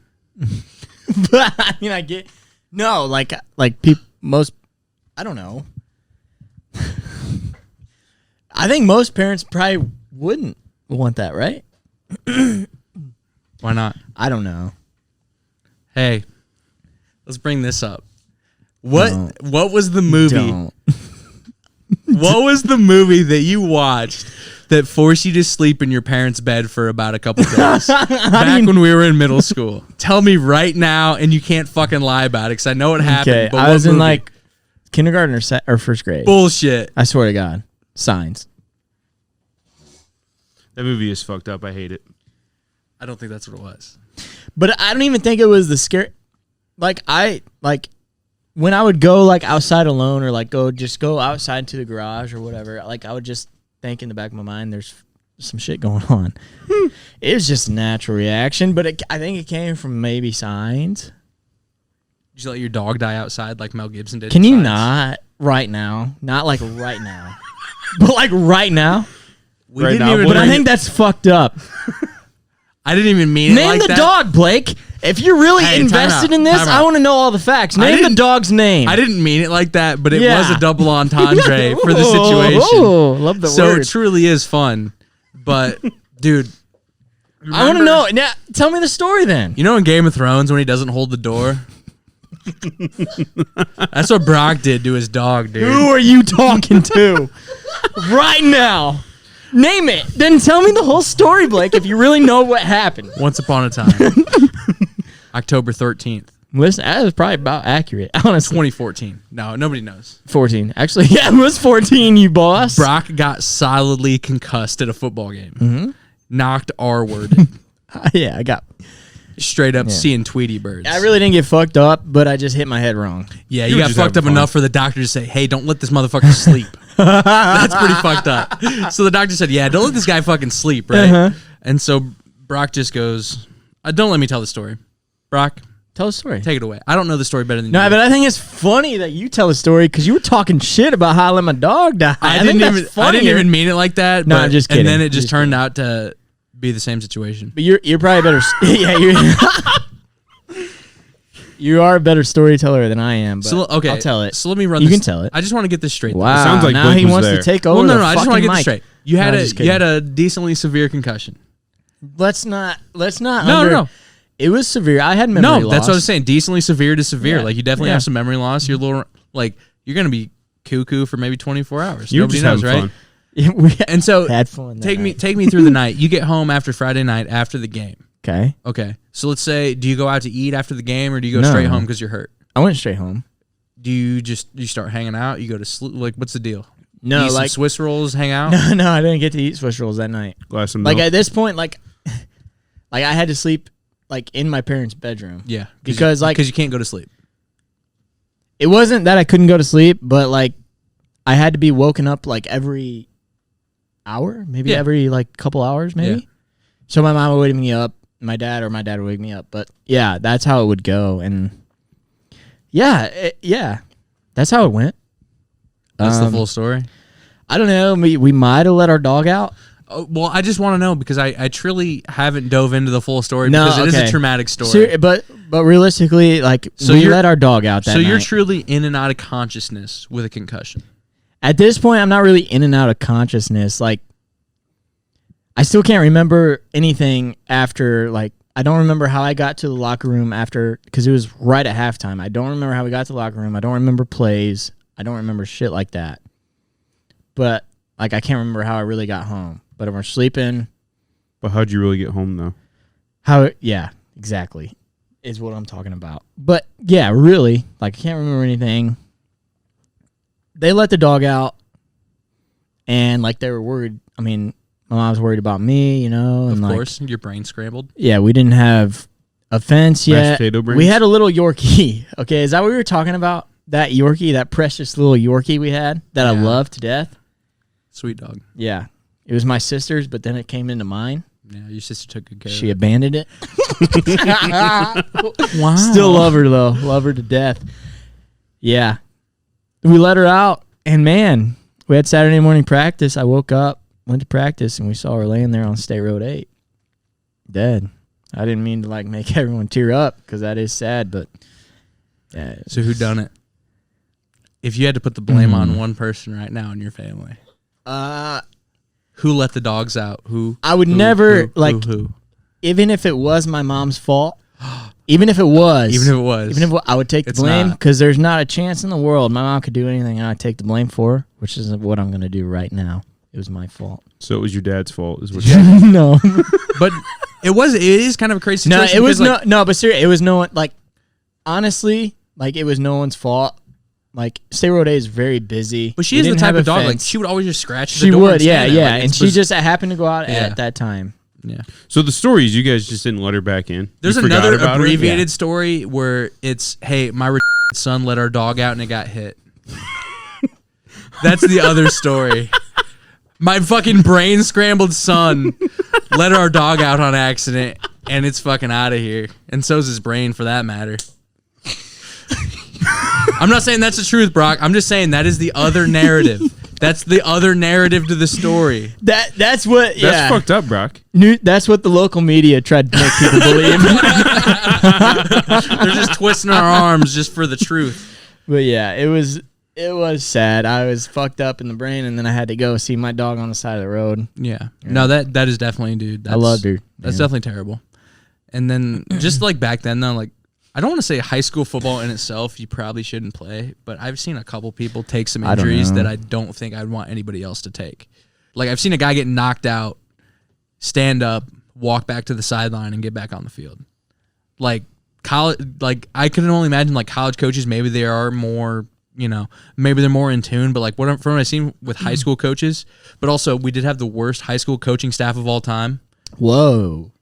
But I mean, I get no, like people. Most, I don't know. I think most parents probably wouldn't want that, right? Why not? I don't know. Hey, let's bring this up. What Don't. what was the movie? Don't. What was the movie that you watched that forced you to sleep in your parents' bed for about a couple days? Back when we were in middle school. Tell me right now, and you can't fucking lie about it because I know what happened. Okay, but I what was in movie? like kindergarten or first grade. Bullshit. I swear to God, Signs. That movie is fucked up. I hate it. I don't think that's what it was. But I don't even think it was the scare. Like when I would go like outside alone or like go outside to the garage or whatever. Like I would just think in the back of my mind, there's some shit going on. It was just a natural reaction, but I think it came from maybe Signs. Did you let your dog die outside like Mel Gibson did? Can in you Signs? not right now? Not like right now, but like right now. We Right didn't now, even. But I bring think it- that's fucked up. I didn't even mean it Name like the that. dog, Blake. If you're really Hey, time invested out, in this, time I out. want to know all the facts. I Name the didn't- dog's name. I didn't mean it like that, but it Yeah. was a double entendre for the situation. Oh, love the So word. it truly is fun. But, dude, I want to know. Now, tell me the story then. You know in Game of Thrones when he doesn't hold the door? That's what Brock did to his dog, dude. Who are you talking to right now? Name it. Then tell me the whole story, Blake, if you really know what happened. Once upon a time. October 13th, Listen, that was probably about accurate, honestly. 2014. No, nobody knows. 14. Actually, yeah, it was 14, you boss. Brock got solidly concussed at a football game. Mm-hmm. Knocked R-word. Yeah, I got... Straight up seeing Tweety birds. I really didn't get fucked up, but I just hit my head wrong. Yeah, You you were got just fucked up having fun. enough for the doctor to say, hey, don't let this motherfucker sleep. That's pretty fucked up. So the doctor said, yeah, don't let this guy fucking sleep, right? Uh-huh. And so Brock just goes, don't let me tell the story. Brock, Tell the story. take it away. I don't know the story better than No, you. but I think it's funny that you tell a story because you were talking shit about how I let my dog die. I think didn't that's even funnier. mean it like that. No, but, I'm just kidding. And then it just Just turned out to be the same situation. But you're probably better. Yeah, you are a better storyteller than I am. But So okay, I'll tell it. So let me run. You this. can tell it. I just want to get this straight. though. Wow. sounds like now Blake he was wants there. to take over. Well, no, the I just want to get mic. this straight. You had No, just you kidding. had a decently severe concussion. Let's not. No. It was severe. I had memory No, loss. that's what I was saying. Decently severe to severe. Yeah. Like you definitely Yeah. have some memory loss. You're a little like you're gonna be cuckoo for maybe 24 hours. You were Nobody just knows, having right? fun. We And so had fun. take me through the night. You get home after Friday night after the game. Okay. Okay. So let's say, do you go out to eat after the game, or do you go No. straight home because you're hurt? I went straight home. Do you start hanging out? You go to sleep? Like, what's the deal? No, Eat some like Swiss rolls, hang out. no, I didn't get to eat Swiss rolls that night. Glass of Like milk. at this point, like I had to sleep like in my parents' bedroom. Yeah, Because you can't go to sleep. it wasn't that I couldn't go to sleep, but like I had to be woken up like every hour, maybe Yeah. every like couple hours, maybe. Yeah. So my mom would wake me up, my dad would wake me up. But yeah, that's how it would go, and yeah, that's how it went. That's the full story. I don't know. We might have let our dog out. Oh, well, I just want to know because I truly haven't dove into the full story No, because it is okay. a traumatic story. But realistically, like So we you're- let our dog out that So you're night. truly in and out of consciousness with a concussion. At this point, I'm not really in and out of consciousness. Like, I still can't remember anything after, like, I don't remember how I got to the locker room after, because it was right at halftime. I don't remember how we got to the locker room. I don't remember plays. I don't remember shit like that. But, like, I can't remember how I really got home. But if we're sleeping, But how'd you really get home though? yeah, exactly, is what I'm talking about. But, yeah, really, like, I can't remember anything. They let the dog out, and, like, they were worried. I mean, my mom was worried about me, you know. And Of like, course, your brain scrambled. yeah, we didn't have a fence Mashed yet. potato brains? We had a little Yorkie. Okay, is that what we were talking about? That Yorkie, that precious little Yorkie we had that I Yeah. love to death? Sweet dog. Yeah. It was my sister's, but then it came into mine. Yeah, your sister took good care She of abandoned it. it. Wow. Still love her, though. Love her to death. Yeah. We let her out, and man, we had Saturday morning practice. I woke up, went to practice, and we saw her laying there on State Road 8. Dead. I didn't mean to, like, make everyone tear up, because that is sad, but... Yeah, So who done it? If you had to put the blame on one person right now in your family, who let the dogs out? Who? I would who, never, who, like, who? even if it was my mom's fault, even if it was, I would take the It's blame, not. because there's not a chance in the world my mom could do anything and I'd take the blame for her, which is what I'm going to do right now. It was my fault. So it was your dad's fault, is what No. But it is kind of a crazy No, situation. it was because, like, no, but seriously, it was no one, like, honestly, like, it was no one's fault. Like, State Road 8 is very busy. But she We is the didn't type have of a dog, like, fence. she would always just scratch the She door would, and yeah, stand there. yeah. Like, And it she was- just happened to go out Yeah. at that time. Yeah. So the story is you guys just didn't let her back in. There's You forgot another about her? abbreviated story where it's, hey, my son let our dog out and it got hit. That's the other story. My fucking brain scrambled son let our dog out on accident and it's fucking out of here. And so's his brain for that matter. I'm not saying that's the truth, Brock. I'm just saying that is the other narrative. That's the other narrative to the story. That's what, yeah. That's fucked up, Brock. That's what the local media tried to make people believe. They're just twisting our arms just for the truth. But yeah, it was sad. I was fucked up in the brain, and then I had to go see my dog on the side of the road. Yeah. No, that is definitely, dude. I loved her. That's man. definitely terrible. And then just like back then though, like I don't want to say high school football in itself you probably shouldn't play, but I've seen a couple people take some I don't injuries know. that I don't think I'd want anybody else to take. Like I've seen a guy get knocked out, stand up, walk back to the sideline and get back on the field. Like college, like I can only imagine like college coaches, maybe they are more, you know, maybe they're more in tune, but like from what I've seen with high school coaches, but also we did have the worst high school coaching staff of all time. Whoa.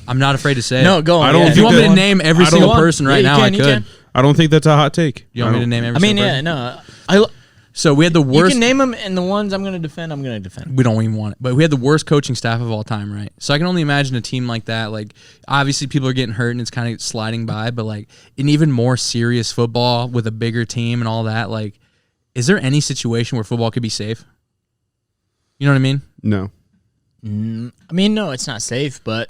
I'm not afraid to say No, it. go on. I don't yeah. If you want me to Go on. name every I don't- single Go on. person right Yeah, now, you I can. could. I don't think that's a hot take. You want me to name every I mean, single yeah, person? no. So we had the You worst. can name them, and the ones I'm going to defend, I'm going to defend. We don't even want it. But we had the worst coaching staff of all time, right? So I can only imagine a team like that. Like, obviously, people are getting hurt and it's kind of sliding by. But, like, in even more serious football with a bigger team and all that, like, is there any situation where football could be safe? You know what I mean? No. I mean, no, it's not safe, but...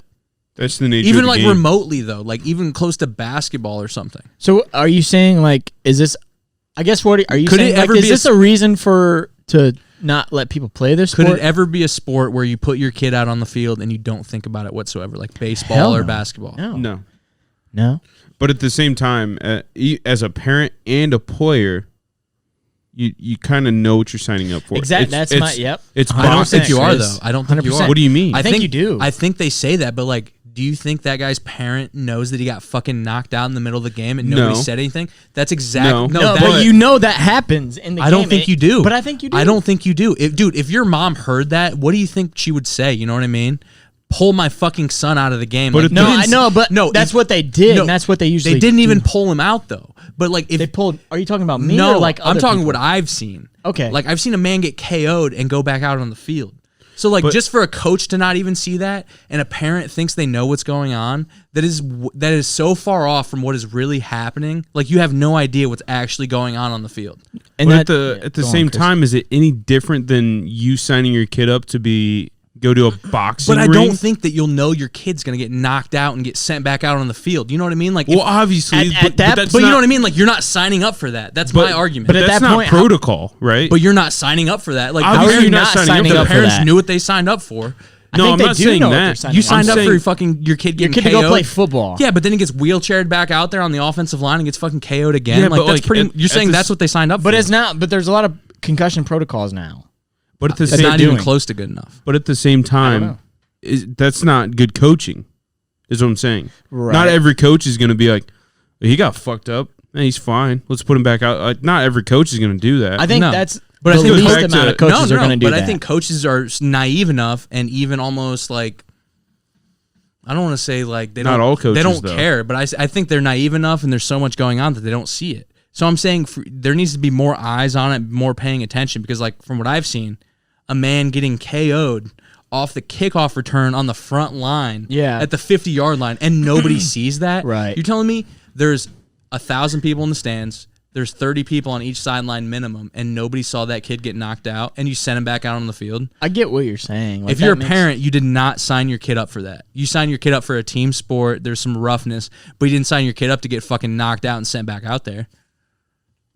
That's the nature Even, of the like, game. remotely, though. Like, even close to basketball or something. So are you saying, like, is this... I guess what are you Could saying? it Like, ever is be this a reason to not let people play this Could sport? it ever be a sport where you put your kid out on the field and you don't think about it whatsoever, like baseball Hell or no. basketball? No. No. But at the same time, as a parent and a player, you kind of know what you're signing up for. Exactly. That's my yep. It's I don't think you are, Chris. though. I don't think you are. What do you mean? I think you do. I think they say that, but like, do you think that guy's parent knows that he got fucking knocked out in the middle of the game and nobody said anything? That's exactly no, but you know that happens in the game. I don't think you do. But I think you do. I don't think you do. If your mom heard that, what do you think she would say? You know what I mean? Pull my fucking son out of the game. But like, I know, but that's what they did. And that's what they usually. They didn't even pull him out though. But like, if they pulled, are you talking about me? No, or like I'm talking people? what I've seen. Okay, like I've seen a man get KO'd and go back out on the field. So like, just for a coach to not even see that, and a parent thinks they know what's going on, that is so far off from what is really happening. Like, you have no idea what's actually going on the field. And at the same time, is it any different than you signing your kid up to go to a boxing But I ring? don't think that you'll know your kid's gonna get knocked out and get sent back out on the field. You know what I mean? Like, well, obviously, but you know what I mean? Like, you're not signing up for that. That's my argument. But that's not protocol, right? But you're not signing up for that. Like, how are you not signing up the parents knew what they signed up for. No, I'm not saying that. You signed up for your kid getting KO'd. to go play football. Yeah, but then he gets wheelchaired back out there on the offensive line and gets fucking KO'd again. Yeah, like, but that's pretty. You're saying that's what they signed up for. But it's not. But there's a lot of concussion protocols now. But at the it's same not even close to good enough. But at the same time, that's not good coaching. Is what I'm saying. Right. Not every coach is going to be like, he got fucked up. He's fine. Let's put him back out. Like, not every coach is going to do that. I think that's. But the I think least amount of coaches are going to do that. But I think coaches are naive enough and even almost like, I don't want to say like they don't. Not all coaches, they don't though. care, but I think they're naive enough and there's so much going on that they don't see it. So I'm saying there needs to be more eyes on it, more paying attention, because like from what I've seen, a man getting KO'd off the kickoff return on the front line, at the 50-yard line, and nobody sees that. Right? You're telling me there's 1,000 people in the stands. There's 30 people on each sideline minimum, and nobody saw that kid get knocked out, and you sent him back out on the field? I get what you're saying. Like, if you're a parent, you did not sign your kid up for that. You signed your kid up for a team sport. There's some roughness, but you didn't sign your kid up to get fucking knocked out and sent back out there.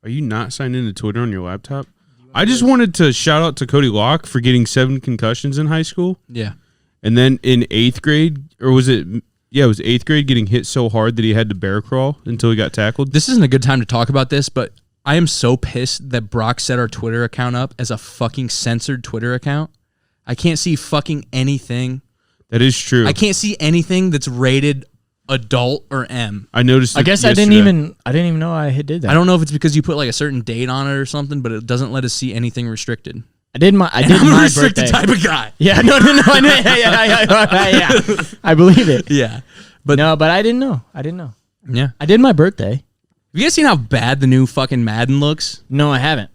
Are you not signed into Twitter on your laptop? I just wanted to shout out to Cody Locke for getting 7 concussions in high school. Yeah. And then in 8th grade, or was it... Yeah, it was 8th grade, getting hit so hard that he had to bear crawl until he got tackled. This isn't a good time to talk about this, but I am so pissed that Brock set our Twitter account up as a fucking censored Twitter account. I can't see fucking anything. That is true. I can't see anything that's rated adult or M. I noticed. I guess yesterday. I didn't even know I did that. I don't know if it's because you put like a certain date on it or something, but it doesn't let us see anything restricted. I did my restricted birthday. type of guy. Yeah, no, yeah. I believe it. Yeah, but I didn't know. Yeah, I did my birthday. Have you guys seen how bad the new fucking Madden looks? No, I haven't.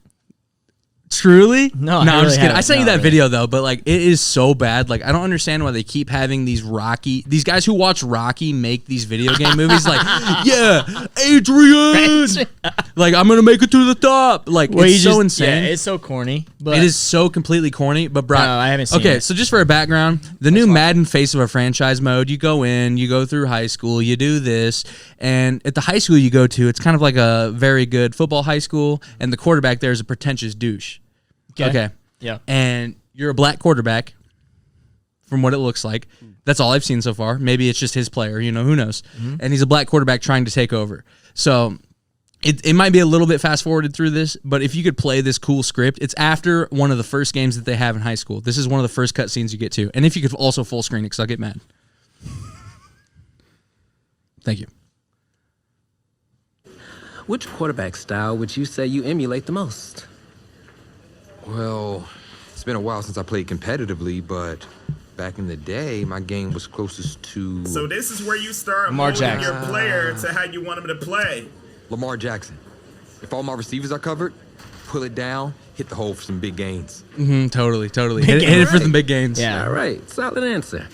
Truly? No, I'm just kidding. haven't. I sent you No, that really. video though, but like it is so bad. Like I don't understand why they keep having these guys who watch Rocky make these video game movies. Like, yeah, Adrian, like I'm gonna make it to the top. Like it's so insane. Yeah, it's so corny. But it is so completely corny. But Brock, No, I haven't seen okay, it. so just for a background, the new Madden Face of a Franchise mode. You go in, you go through high school, you do this, and at the high school you go to, it's kind of like a very good football high school, and the quarterback there is a pretentious douche. Okay. Yeah. And you're a black quarterback, from what it looks like. That's all I've seen so far. Maybe it's just his player, who knows? Mm-hmm. And he's a black quarterback trying to take over. So it might be a little bit fast forwarded through this, but if you could play this cool script, it's after one of the first games that they have in high school. This is one of the first cutscenes you get to. And if you could also full screen it, because I'll get mad. Thank you. Which quarterback style would you say you emulate the most? Well, it's been a while since I played competitively, but back in the day, my game was closest to So this is where you start Lamar molding Jackson. your player to how you want him to play. Lamar Jackson. If all my receivers are covered, pull it down, hit the hole for some big gains. Totally. Hit it for the big gains. Yeah. All right, solid answer.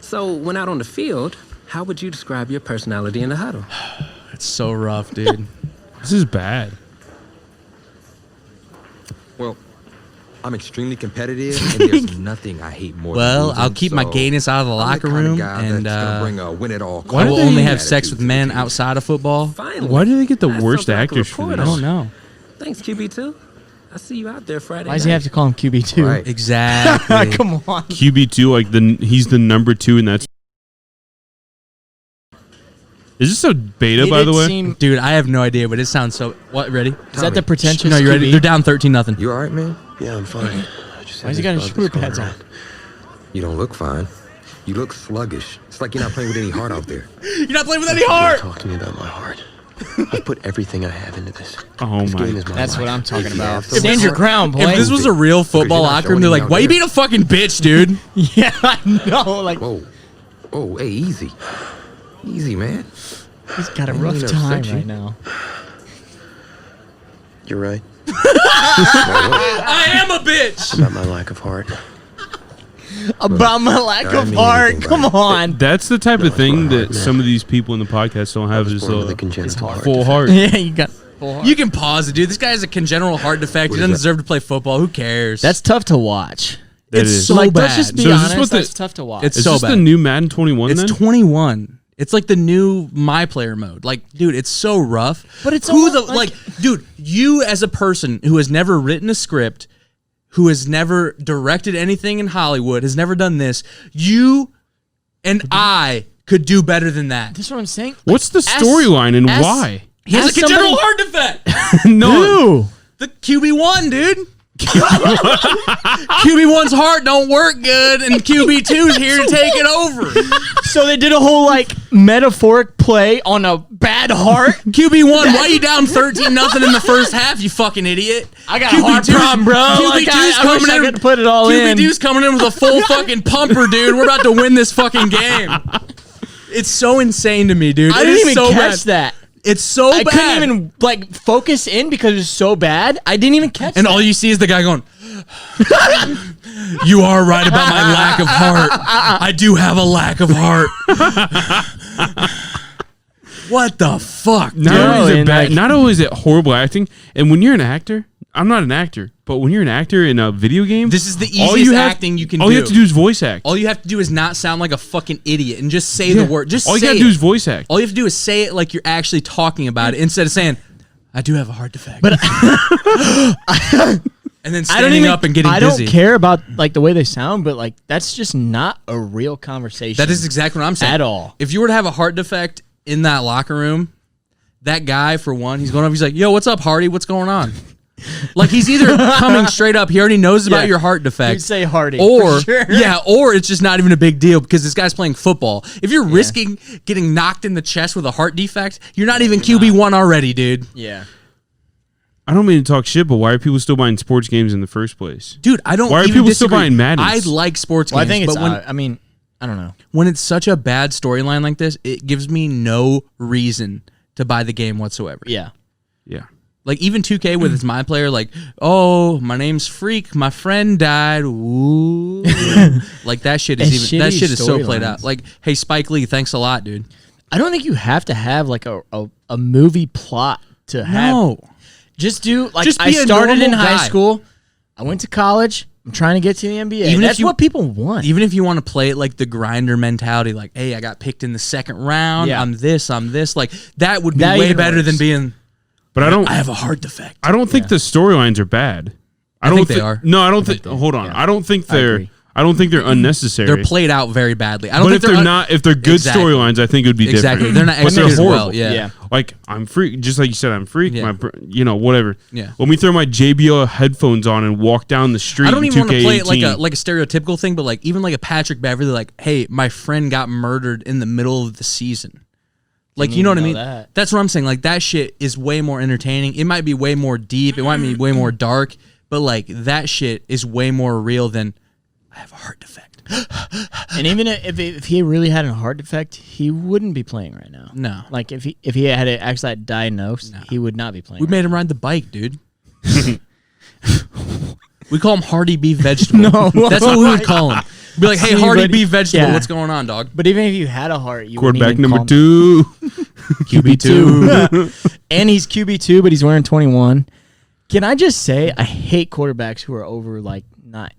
So when out on the field, how would you describe your personality in the huddle? It's so rough, dude. This is bad. Well, I'm extremely competitive, and there's nothing I hate more Well, than losing, I'll keep my so gayness out of the I'm locker kind of room, guy and that's gonna bring a win it all. I will only have sex attitude with to the men team. outside of football. Finally. Why do they get the That's worst something I can actors for report this? I on. don't know. Thanks, QB2. I see you out there Friday Why does he have to call him QB2? Right. Exactly. Come on. QB2, like he's the number 2, and that's Is this a beta, He by did the way? seem- Dude, I have no idea, but it sounds so. What? Ready? is that the pretentious? No, you ready? QB? They're down 13-0. You all right, man? Yeah, I'm fine. I just Why's he got his shoulder pads on? You don't look fine. You look sluggish. It's like you're not playing with any heart out there. You're not playing with any heart. Talk to me about my heart. I've put everything I have into this. Oh This my game is my That's life. what I'm talking about. If Stand your ground, boy. If this was a real football you're not locker room, they're showing like, me "Why out you there." being a fucking bitch, dude?" yeah, I know. Like Whoa. Oh, hey, easy. Easy, man. he's got a I rough didn't time upset you. right now. You're right I am a bitch. about my lack of heart. About my lack I of mean heart. anything Come on. That's the type of thing heart, that man. some of these people in the podcast don't I have. was Is born with a a congenital heart full defect. heart. Yeah, you got full heart. You can pause it, dude. This guy has a congenital heart defect. He doesn't deserve to play football. Who cares? That's tough to watch. That It's is. so like, bad. let's just be So is this honest. what the- That's tough to watch. It's Is so this bad. the new Madden 21 It's then? 21. It's like the new My Player mode. Like, dude, it's so rough. But it's who the almost like- dude. You as a person who has never written a script, who has never directed anything in Hollywood, has never done this. You and I could do better than that. That's what I'm saying. What's the storyline and why? He has a As congenital somebody- heart defect. No. Who? The QB1, dude. QB1's heart don't work good, and QB2's here to take it over. So they did a whole like metaphoric play on a bad heart. QB1, why you down 13-0 in the first half, you fucking idiot? I got a heart problem, bro. Like, I wish I could put it all in. QB2's coming in with a full fucking pumper, dude. We're about to win this fucking game. It's so insane to me, dude. I It didn't is even so catch bad. that. It's so I bad. couldn't even like focus in because it was so bad. I didn't even catch And that. all you see is the guy going, "You are right about my lack of heart. I do have a lack of heart." What the fuck, Not dude? only is it and, bad, like- not only is it horrible acting, and when you're an actor, I'm not an actor, but when you're an actor in a video game, This is the all easiest have- acting you can all do. you have to do is voice act. All you have to do is not sound like a fucking idiot and just say the word. Just all you say gotta it. do is voice act. All you have to do is say it like you're actually talking about it instead of saying, "I do have a heart defect." But and then I don't standing even. up and getting I busy. don't care about like the way they sound, but like that's just not a real conversation. That is exactly what I'm saying. At all. If you were to have a heart defect in that locker room, that guy, for one, he's going up, he's like, "Yo, what's up, Hardy? What's going on?" Like, he's either coming straight up, he already knows about Yeah. your heart defect. You'd say Hardy, Or, for sure. yeah, or it's just not even a big deal because this guy's playing football. If you're risking getting knocked in the chest with a heart defect, you're not even QB1 already, dude. Yeah. I don't mean to talk shit, but why are people still buying sports games in the first place? Dude, I don't Why are even people still disagree. buying Maddens? I like sports Well, I games, think it's. but when, I mean, I don't know. when it's such a bad storyline like this, it gives me no reason to buy the game whatsoever. Yeah. Yeah. Like, even 2K with its My Player, like, "Oh, my name's Freak, my friend died." Ooh. Like, that shit is It's even that shitty shit is so played storylines. out. Like, hey, Spike Lee, thanks a lot, dude. I don't think you have to have like a movie plot to have. No. Just do like Just I be a started in normal high guy. school. I went to college. I'm trying to get to the NBA. Even if That's you- what people want. Even if you want to play it like the grinder mentality, like, "Hey, I got picked in the second round. Yeah. I'm this. Like, that would be That way even better works. than being, But I don't "I have a heart defect." I don't think the storylines are bad. I don't think they thi- are. No, I don't think hold on. I don't think they're agree. I don't think they're unnecessary. They're played out very badly. I don't but think if they're un- not, if they're good Exactly. storylines, I think it would be Exactly. different. They're not But they're executed horrible. well. Yeah. Yeah. Like I'm freak, just like you said, I'm freak. Yeah. Whatever. Yeah. When we throw my JBL headphones on and walk down the street, I don't in even want to play it 2K18, like a stereotypical thing, but like even like a Patrick Beverly, like, "Hey, my friend got murdered in the middle of the season." Like, you know what I know mean? that. That's what I'm saying. Like, that shit is way more entertaining. It might be way more deep. It might be way more dark, but like that shit is way more real than, "I have a heart defect." And even if he really had a heart defect, he wouldn't be playing right now. No. Like if he had it actually diagnosed, he would not be playing. We made him ride the bike, dude. We call him Hardy Beef Vegetable. No. That's what we would call him. Be like, "Hey, See, Hardy but- Beef Vegetable, yeah. what's going on, dog?" But even if you had a heart, you wouldn't quarterback even number call him 2. QB2. And he's QB2, but he's wearing 21. Can I just say I hate quarterbacks who are over like not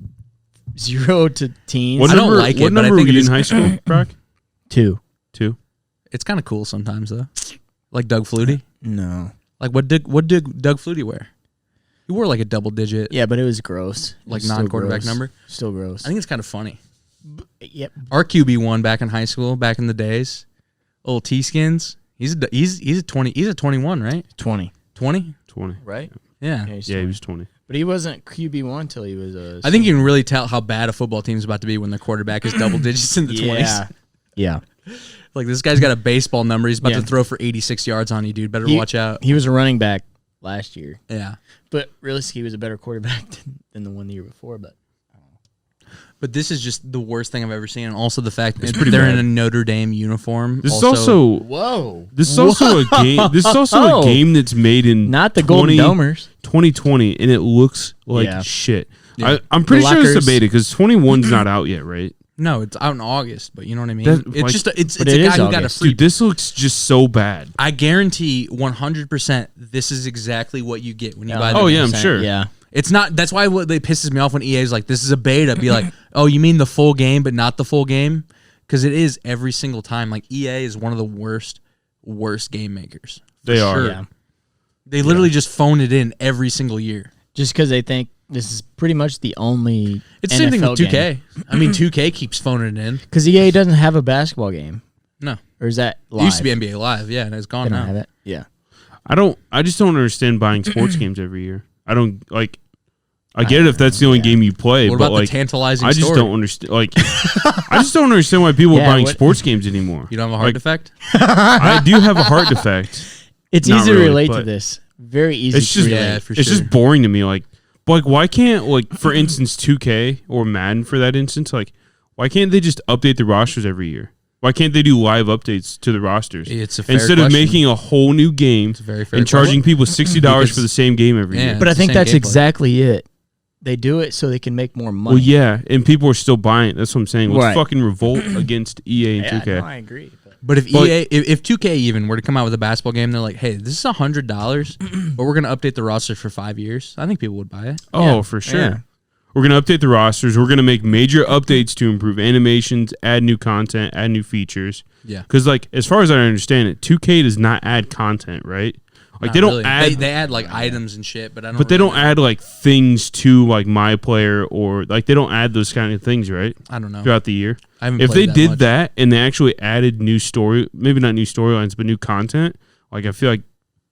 0 to teens. What I don't number, like it, what but I number think were it you is- in high school, Brock? 2. 2. It's kind of cool sometimes, though. Like Doug Flutie. No. Like, what did Doug Flutie wear? He wore like a double digit, Yeah, but it was gross. It like was still non-quarterback gross. number. Still gross. I think it's kind of funny. Yep. Our QB1 back in high school, back in the days, old T-Skins, He's a 20. He's a 21, right? 20. 20, 20. Right? yeah. he's Yeah, 20. he was 20. But he wasn't QB1 until he was a. I think you can really tell how bad a football team's about to be when their quarterback is double digits in the 20s. Yeah. Like this guy's got a baseball number. He's about Yeah. to throw for 86 yards on you, dude. Better watch out. He was a running back last year. Yeah. But realistically, he was a better quarterback than the one the year before. But this is just the worst thing I've ever seen, and also the fact that pretty they're bad. in a Notre Dame uniform. This is also Whoa. this is also a game. This is also Whoa. a game that's made in Not the Golden Domers. 2020, and it looks like Yeah. shit. Yeah. I'm pretty The sure it's Lockers- a beta because 21's not out yet, right? no, it's out in August, but you know what I mean. That- It's like- just it's But a it guy is who got a August. free. Dude, this looks just so bad. I guarantee 100% this is exactly what you get when you buy the Oh, game. yeah, I'm sure. Yeah. It's not. That's why what they pisses me off when EA is like, "This is a beta." Be like, "Oh, you mean the full game, but not the full game?" Because it is every single time. Like EA is one of the worst game makers. For They are. sure. Yeah. They literally just phone it in every single year. Just because they think this is pretty much the only. It's the same thing with NFL 2K. I mean, 2K keeps phoning it in. Because EA doesn't have a basketball game. No, Or is that it live? used to be NBA Live. Yeah, and it's They gone don't now. have it. Yeah. I just don't understand buying sports games every year. I don't like. I get it if that's the only game you play, What but about like the tantalizing I just story? don't understand. Like, I just don't understand why people are Yeah, buying what- sports games anymore. You don't have a heart Like, defect? I do have a heart defect. It's Not easy really, to relate to but this. Very easy It's to just relate. Yeah, for it's sure. just boring to me. Like why can't like for instance 2K or Madden for that instance like why can't they just update the rosters every year? Why can't they do live updates to the rosters It's a fair instead of question. making a whole new game It's a very fair and charging question. people $60 for the same game every Yeah. year? But I It's the think same that's gameplay. exactly it. They do it so they can make more money. Well, yeah, and people are still buying it. That's what I'm saying. Let's Right. fucking revolt against EA and Yeah, 2K. no, I agree. But if But- if 2K even were to come out with a basketball game, they're like, "Hey, this is $100, but we're gonna update the roster for 5 years." I think people would buy it. Oh, Yeah. for sure. Yeah. We're going to update the rosters. We're going to make major updates to improve animations, add new content, add new features. Yeah. Because, like, as far as I understand it, 2K does not add content, right? Like, Not they don't really. add, They add like items and shit, but I don't. but they really don't know. add like things to like my player or like they don't add those kind of things, right? I don't know. Throughout the year. I haven't If played they did much. that and they actually added new story, maybe not new storylines, but new content, like I feel like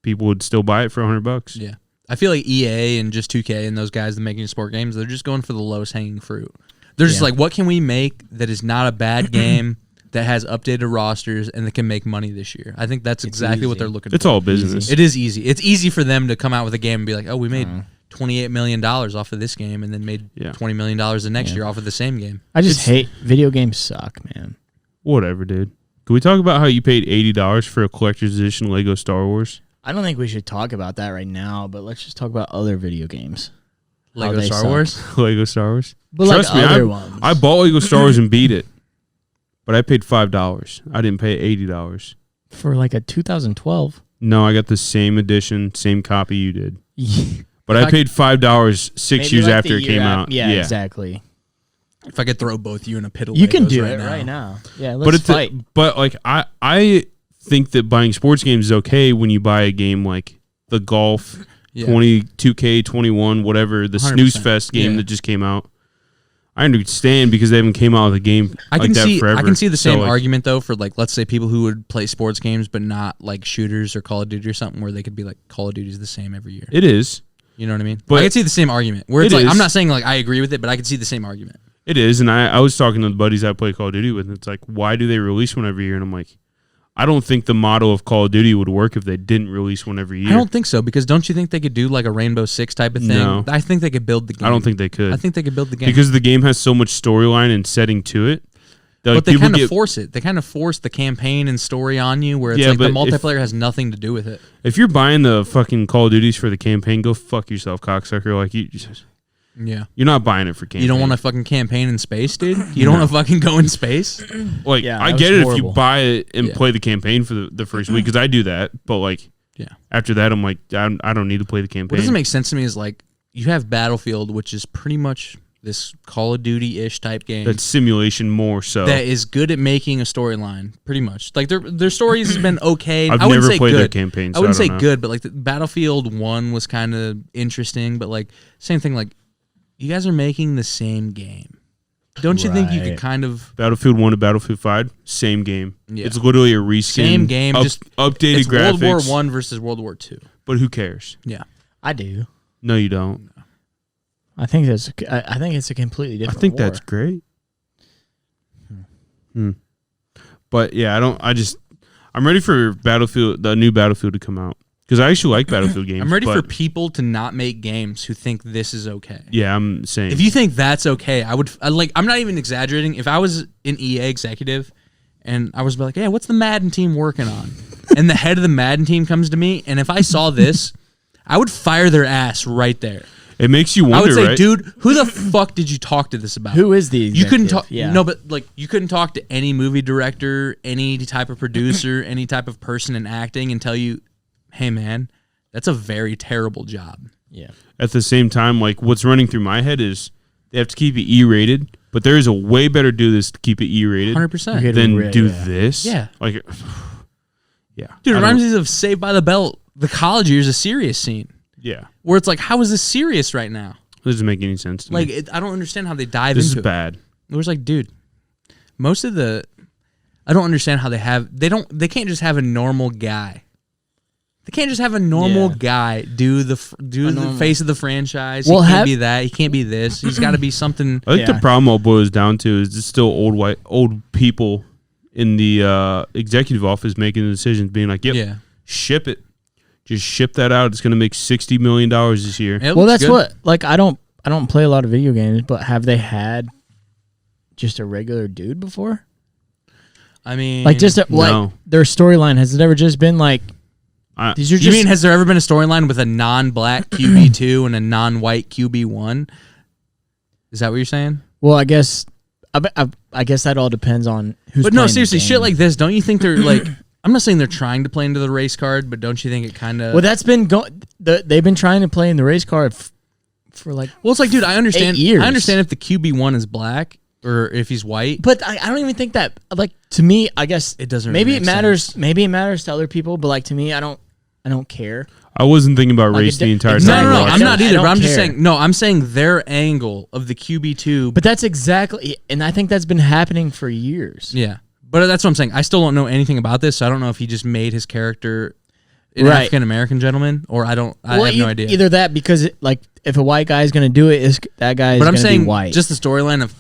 people would still buy it for $100. Yeah. I feel like EA and just 2K and those guys that making sport games, they're just going for the lowest hanging fruit. They're just Yeah. like, what can we make that is not a bad game that has updated rosters and that can make money this year? I think that's exactly what easy. they're looking It's for. all business. It is easy. It's easy for them to come out with a game and be like, oh, we made $28 million off of this game and then made Yeah. $20 million the next year off of the same game. I just hate video games. Suck, man. Whatever, dude. Can we talk about how you paid $80 for a collector's edition Lego Star Wars? I don't think we should talk about that right now, but let's just talk about other video games. Lego they Star suck. Wars? Lego Star Wars? But Trust like me, other ones. I bought Lego Star Wars and beat it. But I paid $5. I didn't pay $80. For like a 2012. No, I got the same edition, same copy you did. But If I I- paid $5 six Maybe years like after the it year came af- out. Yeah, exactly. If I could throw both you in a pit of You can Legos do right it now. right now. Yeah, let's But it's fight. but like I think that buying sports games is okay when you buy a game like the golf Yeah. 22K21 whatever the 100%. Snooze Fest game Yeah. that just came out. I understand because they haven't came out with a game I like can that see forever. I can see the So, same like, argument though for like let's say people who would play sports games but not like shooters or Call of Duty or something where they could be like Call of Duty is the same every year. It is. You know what I mean? But I can see the same argument where it's it like is. I'm not saying like I agree with it, but I can see the same argument. It is, and I was talking to the buddies I play Call of Duty with, and it's like, why do they release one every year? And I'm like, I don't think the model of Call of Duty would work if they didn't release one every year. I don't think so because don't you think they could do like a Rainbow Six type of thing? No. I think they could build the game. I don't think they could. I think they could build the game because the game has so much storyline and setting to it. That, like, but they people kind of get- force it. They kind of force the campaign and story on you where it's Yeah, like the but if- multiplayer has nothing to do with it. If you're buying the fucking Call of Duties for the campaign, go fuck yourself, cocksucker. Like Yeah. you're not buying it for campaign. You don't want to fucking campaign in space, dude? You don't want to fucking go in space? like. Yeah, I that get was it if horrible. you buy it and Yeah. play the campaign for the first week because I do that. But like Yeah. after that, I'm like I don't need to play the campaign. What doesn't make sense to me is like you have Battlefield, which is pretty much this Call of Duty-ish type game That's simulation more so. that is good at making a storyline, pretty much. Like their stories has been okay. I've I wouldn't never say played good. their campaign, so I wouldn't I say don't know. good, but like the Battlefield 1 was kind of interesting, but like same thing. Like you guys are making the same game. don't you think you could Right. kind of Battlefield 1 to Battlefield 5, same game. Yeah. It's literally a reskin. same game, just updated it's graphics. World War One versus World War Two. But who cares? Yeah, I do. No, you don't. I think it's a completely I different. think war. that's great. But yeah, I'm ready for the new Battlefield to come out because I actually like Battlefield games. I'm ready for but people to not make games who think this is okay. Yeah, I'm saying. If you think that's okay, I'm not even exaggerating. If I was an EA executive and I was like, "Yeah, what's the Madden team working on?" and the head of the Madden team comes to me, and if I saw this, I would fire their ass right there. It makes you wonder, I would say, right? dude, who the fuck did you talk to this about? Who is the You couldn't talk. executive? Yeah. No, but like you couldn't talk to any movie director, any type of producer, any type of person in acting, and tell you, "Hey, man, that's a very terrible job." Yeah. At the same time, like what's running through my head is they have to keep it E-rated, but there is a way better do this to keep it E-rated 100%. Okay. than Right, do yeah. this. Yeah. Like, yeah, Dude, it I reminds don't- me of Saved by the Bell. The college years, a serious scene Yeah, where it's like, how is this serious right now? it doesn't make any sense to Like, me. I don't understand how they dive This is into it. bad. It was like, dude, I don't understand how they can't just have a normal guy. They can't just have a normal Yeah. guy do the face of the franchise. Well, He can't be that. He can't be this. He's got to be something. I think Yeah. the problem all boils down to is it's still old people in the executive office making the decisions, being like, "Yep, Yeah. ship it, just ship that out. It's going to make $60 million this year." It Well, looks that's good. what. Like, I don't play a lot of video games, but have they had just a regular dude before? I mean, Like, just No. like their storyline has it ever just been like these are you just mean has there ever been a storyline with a non-black QB2 and a non-white QB1? Is that what you're saying? well, I guess that all depends on who's. But no, playing the seriously, game. shit like this. Don't you think they're like? I'm not saying they're trying to play into the race card, but don't you think it kind of? Well, that's been going. They've been trying to play in the race card for like. Well, it's like, dude, I understand. 8 years. I understand if the QB1 is black or if he's white. But I don't even think that. Like, to me, I guess It doesn't Maybe really it make matters. sense. Maybe it matters to other people, but like to me, I don't care. I wasn't thinking about Like, race it the d- entire exactly. time. No, I no, watched I'm it. not I either. don't But I'm just care. saying. No, I'm saying their angle of the QB2. But that's exactly, and I think that's been happening for years. Yeah, but that's what I'm saying. I still don't know anything about this, so I don't know if he just made his character an Right. African American gentleman, or I have no idea. Either that, because like if a white guy is going to do it, that guy is But I'm going to saying be white. just the storyline of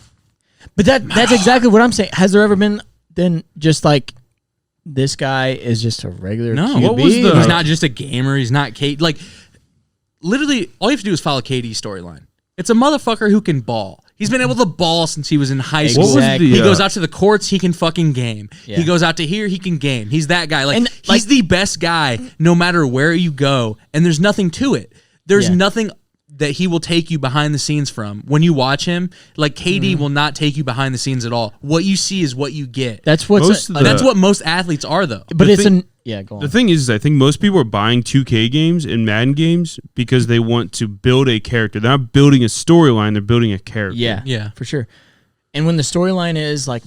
but that's exactly what I'm saying. Has there ever been then just like this guy is just a regular no. QB? What was the- He's not just a gamer. He's not Kate. Like literally, all you have to do is follow Katie's storyline. It's a motherfucker who can ball. He's been able to ball since he was in high school. What was Exactly. the, He goes out to the courts, he can fucking game. Yeah. He goes out to here, he can game. He's that guy. Like And, he's like- the best guy no matter where you go. And there's nothing to it. There's Yeah. nothing that he will take you behind the scenes from. When you watch him, like KD will not take you behind the scenes at all. What you see is what you get. That's what's Most of That's what most athletes are though. But the it's thing- go on. The thing is, I think most people are buying 2K games and Madden games because they want to build a character. They're not building a storyline; they're building a character. Yeah, Yeah. for sure. And when the storyline is like,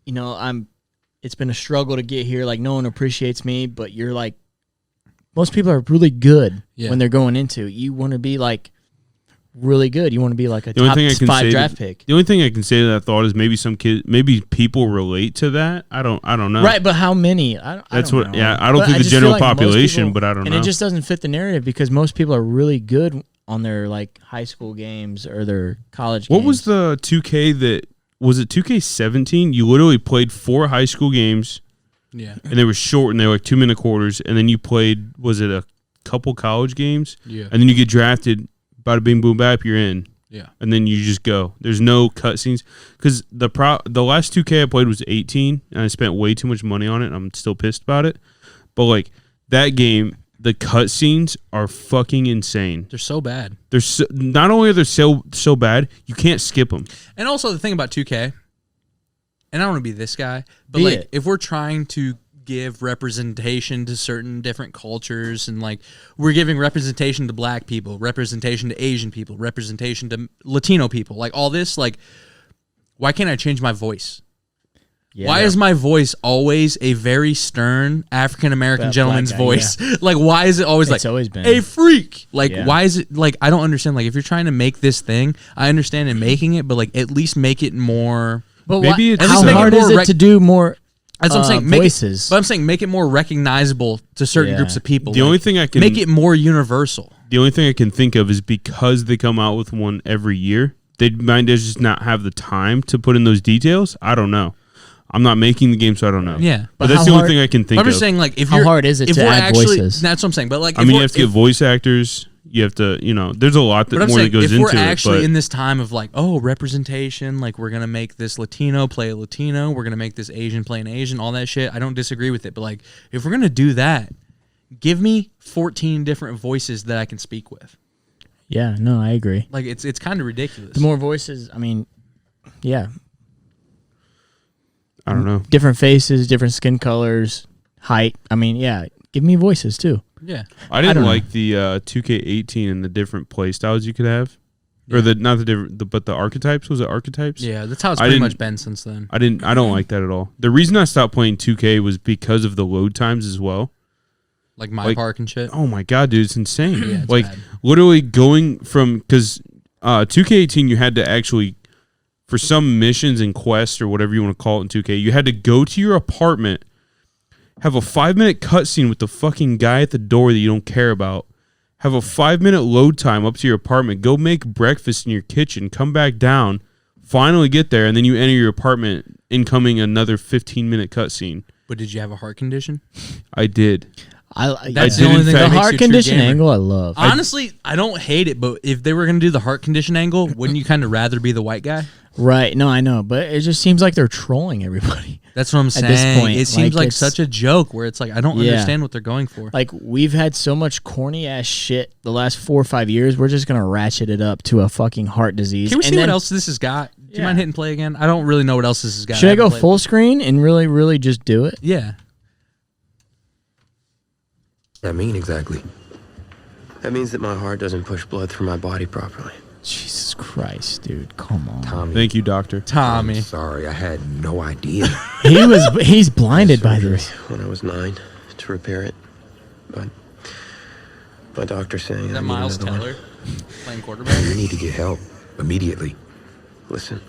it's been a struggle to get here. Like no one appreciates me, but you're like, most people are really good Yeah. when they're going into. You want to be like really good. You want to be like a The only top thing I can 5 say draft pick. The only thing I can say to that thought is maybe people relate to that. I don't know. Right, but how many? That's don't what. know. Yeah, I don't But think the just feel general like most population, people- but I don't and know. it just doesn't fit the narrative because most people are really good on their like high school games or their college games. What was the 2K that was it 2K17? You literally played 4 high school games Yeah. and they were short and they were like 2-minute quarters, and then you played a couple college games? Yeah. And then you get drafted, bada bing boom bap, you're in. Yeah. And then you just go. There's no cutscenes because the last 2K I played was 18, and I spent way too much money on it. And I'm still pissed about it. But like that game, the cutscenes are fucking insane. They're so bad. They're not only are they so bad, you can't skip them. And also the thing about 2K, and I don't want to be this guy, but Be like it. if we're trying to give representation to certain different cultures and like we're giving representation to black people, representation to Asian people, representation to Latino people, like all this, like why can't I change my voice? Yeah. Why is my voice always a very stern African American That gentleman's black guy, voice? Like, why is it always It's like, always been. a freak? Like, Yeah. why is it like, I don't understand. Like, if you're trying to make this thing, I understand in making it, but like, at least make it more. But Maybe it's how make it hard more is it to do more? That's what I'm saying. Make voices. but I'm saying make it more recognizable to certain Yeah. groups of people. The only thing I can make it more universal. The only thing I can think of is because they come out with one every year, they might just not have the time to put in those details. I don't know. I'm not making the game, so I don't know. Yeah. but But that's how the only hard- thing I can think I'm of. just saying, like, if How you're, hard is it if to we're add actually, voices? That's what I'm saying. But like, I mean, you have to get voice actors. You have to, there's a lot But that I'm more saying, that goes if we're into actually it. in this time of like, oh, representation, like we're gonna make this Latino play a Latino, we're gonna make this Asian play an Asian, all that shit. I don't disagree with it, but like, if we're gonna do that, give me 14 different voices that I can speak with. Yeah, no, I agree. Like, it's kind of ridiculous. The more voices, I mean, yeah, I don't know. different faces, different skin colors, height. I mean, yeah, give me voices too. Yeah, I didn't don't know. like the 2K18 and the different play styles you could have, or the not the different, but the archetypes. Was it archetypes? yeah, that's how it's I pretty didn't- much been since then. I don't like that at all. The reason I stopped playing 2K was because of the load times as well. Like my like- park and shit. Oh my god, dude, it's insane. Yeah, it's like bad. literally going from because 2K18 you had to actually for some missions and quests or whatever you want to call it in 2K, you had to go to your apartment, have a 5-minute cutscene with the fucking guy at the door that you don't care about, have a 5-minute load time up to your apartment, go make breakfast in your kitchen, come back down, finally get there, and then you enter your apartment, incoming another 15-minute cutscene. But did you have a heart condition? I did. That's I the only did, in thing fact- that The makes heart you a true condition gamer. angle, I love. Honestly, I don't hate it, but if they were gonna do the heart condition angle, wouldn't you kind of rather be the white guy? Right? No, I know, but it just seems like they're trolling everybody. That's what I'm saying. this point, it seems like it's- such a joke where it's like I don't Yeah. understand what they're going for. Like we've had so much corny ass shit the last 4 or 5 years. We're just gonna ratchet it up to a fucking heart disease. Can we And see then- what else this has got? Do you Yeah. mind hitting play again? I don't really know what else this has got. Should I go haven't played full it. screen and really, really just do it? Yeah. That mean exactly? That means that my heart doesn't push blood through my body properly. Jesus Christ, dude, come on. Tommy. Thank you, doctor. Tommy. I'm sorry, I had no idea. He's blinded by Surgery this. when I was 9 to repair it, but my doctor's saying Is I that need Miles another one. Teller playing quarterback? You need to get help immediately. Listen,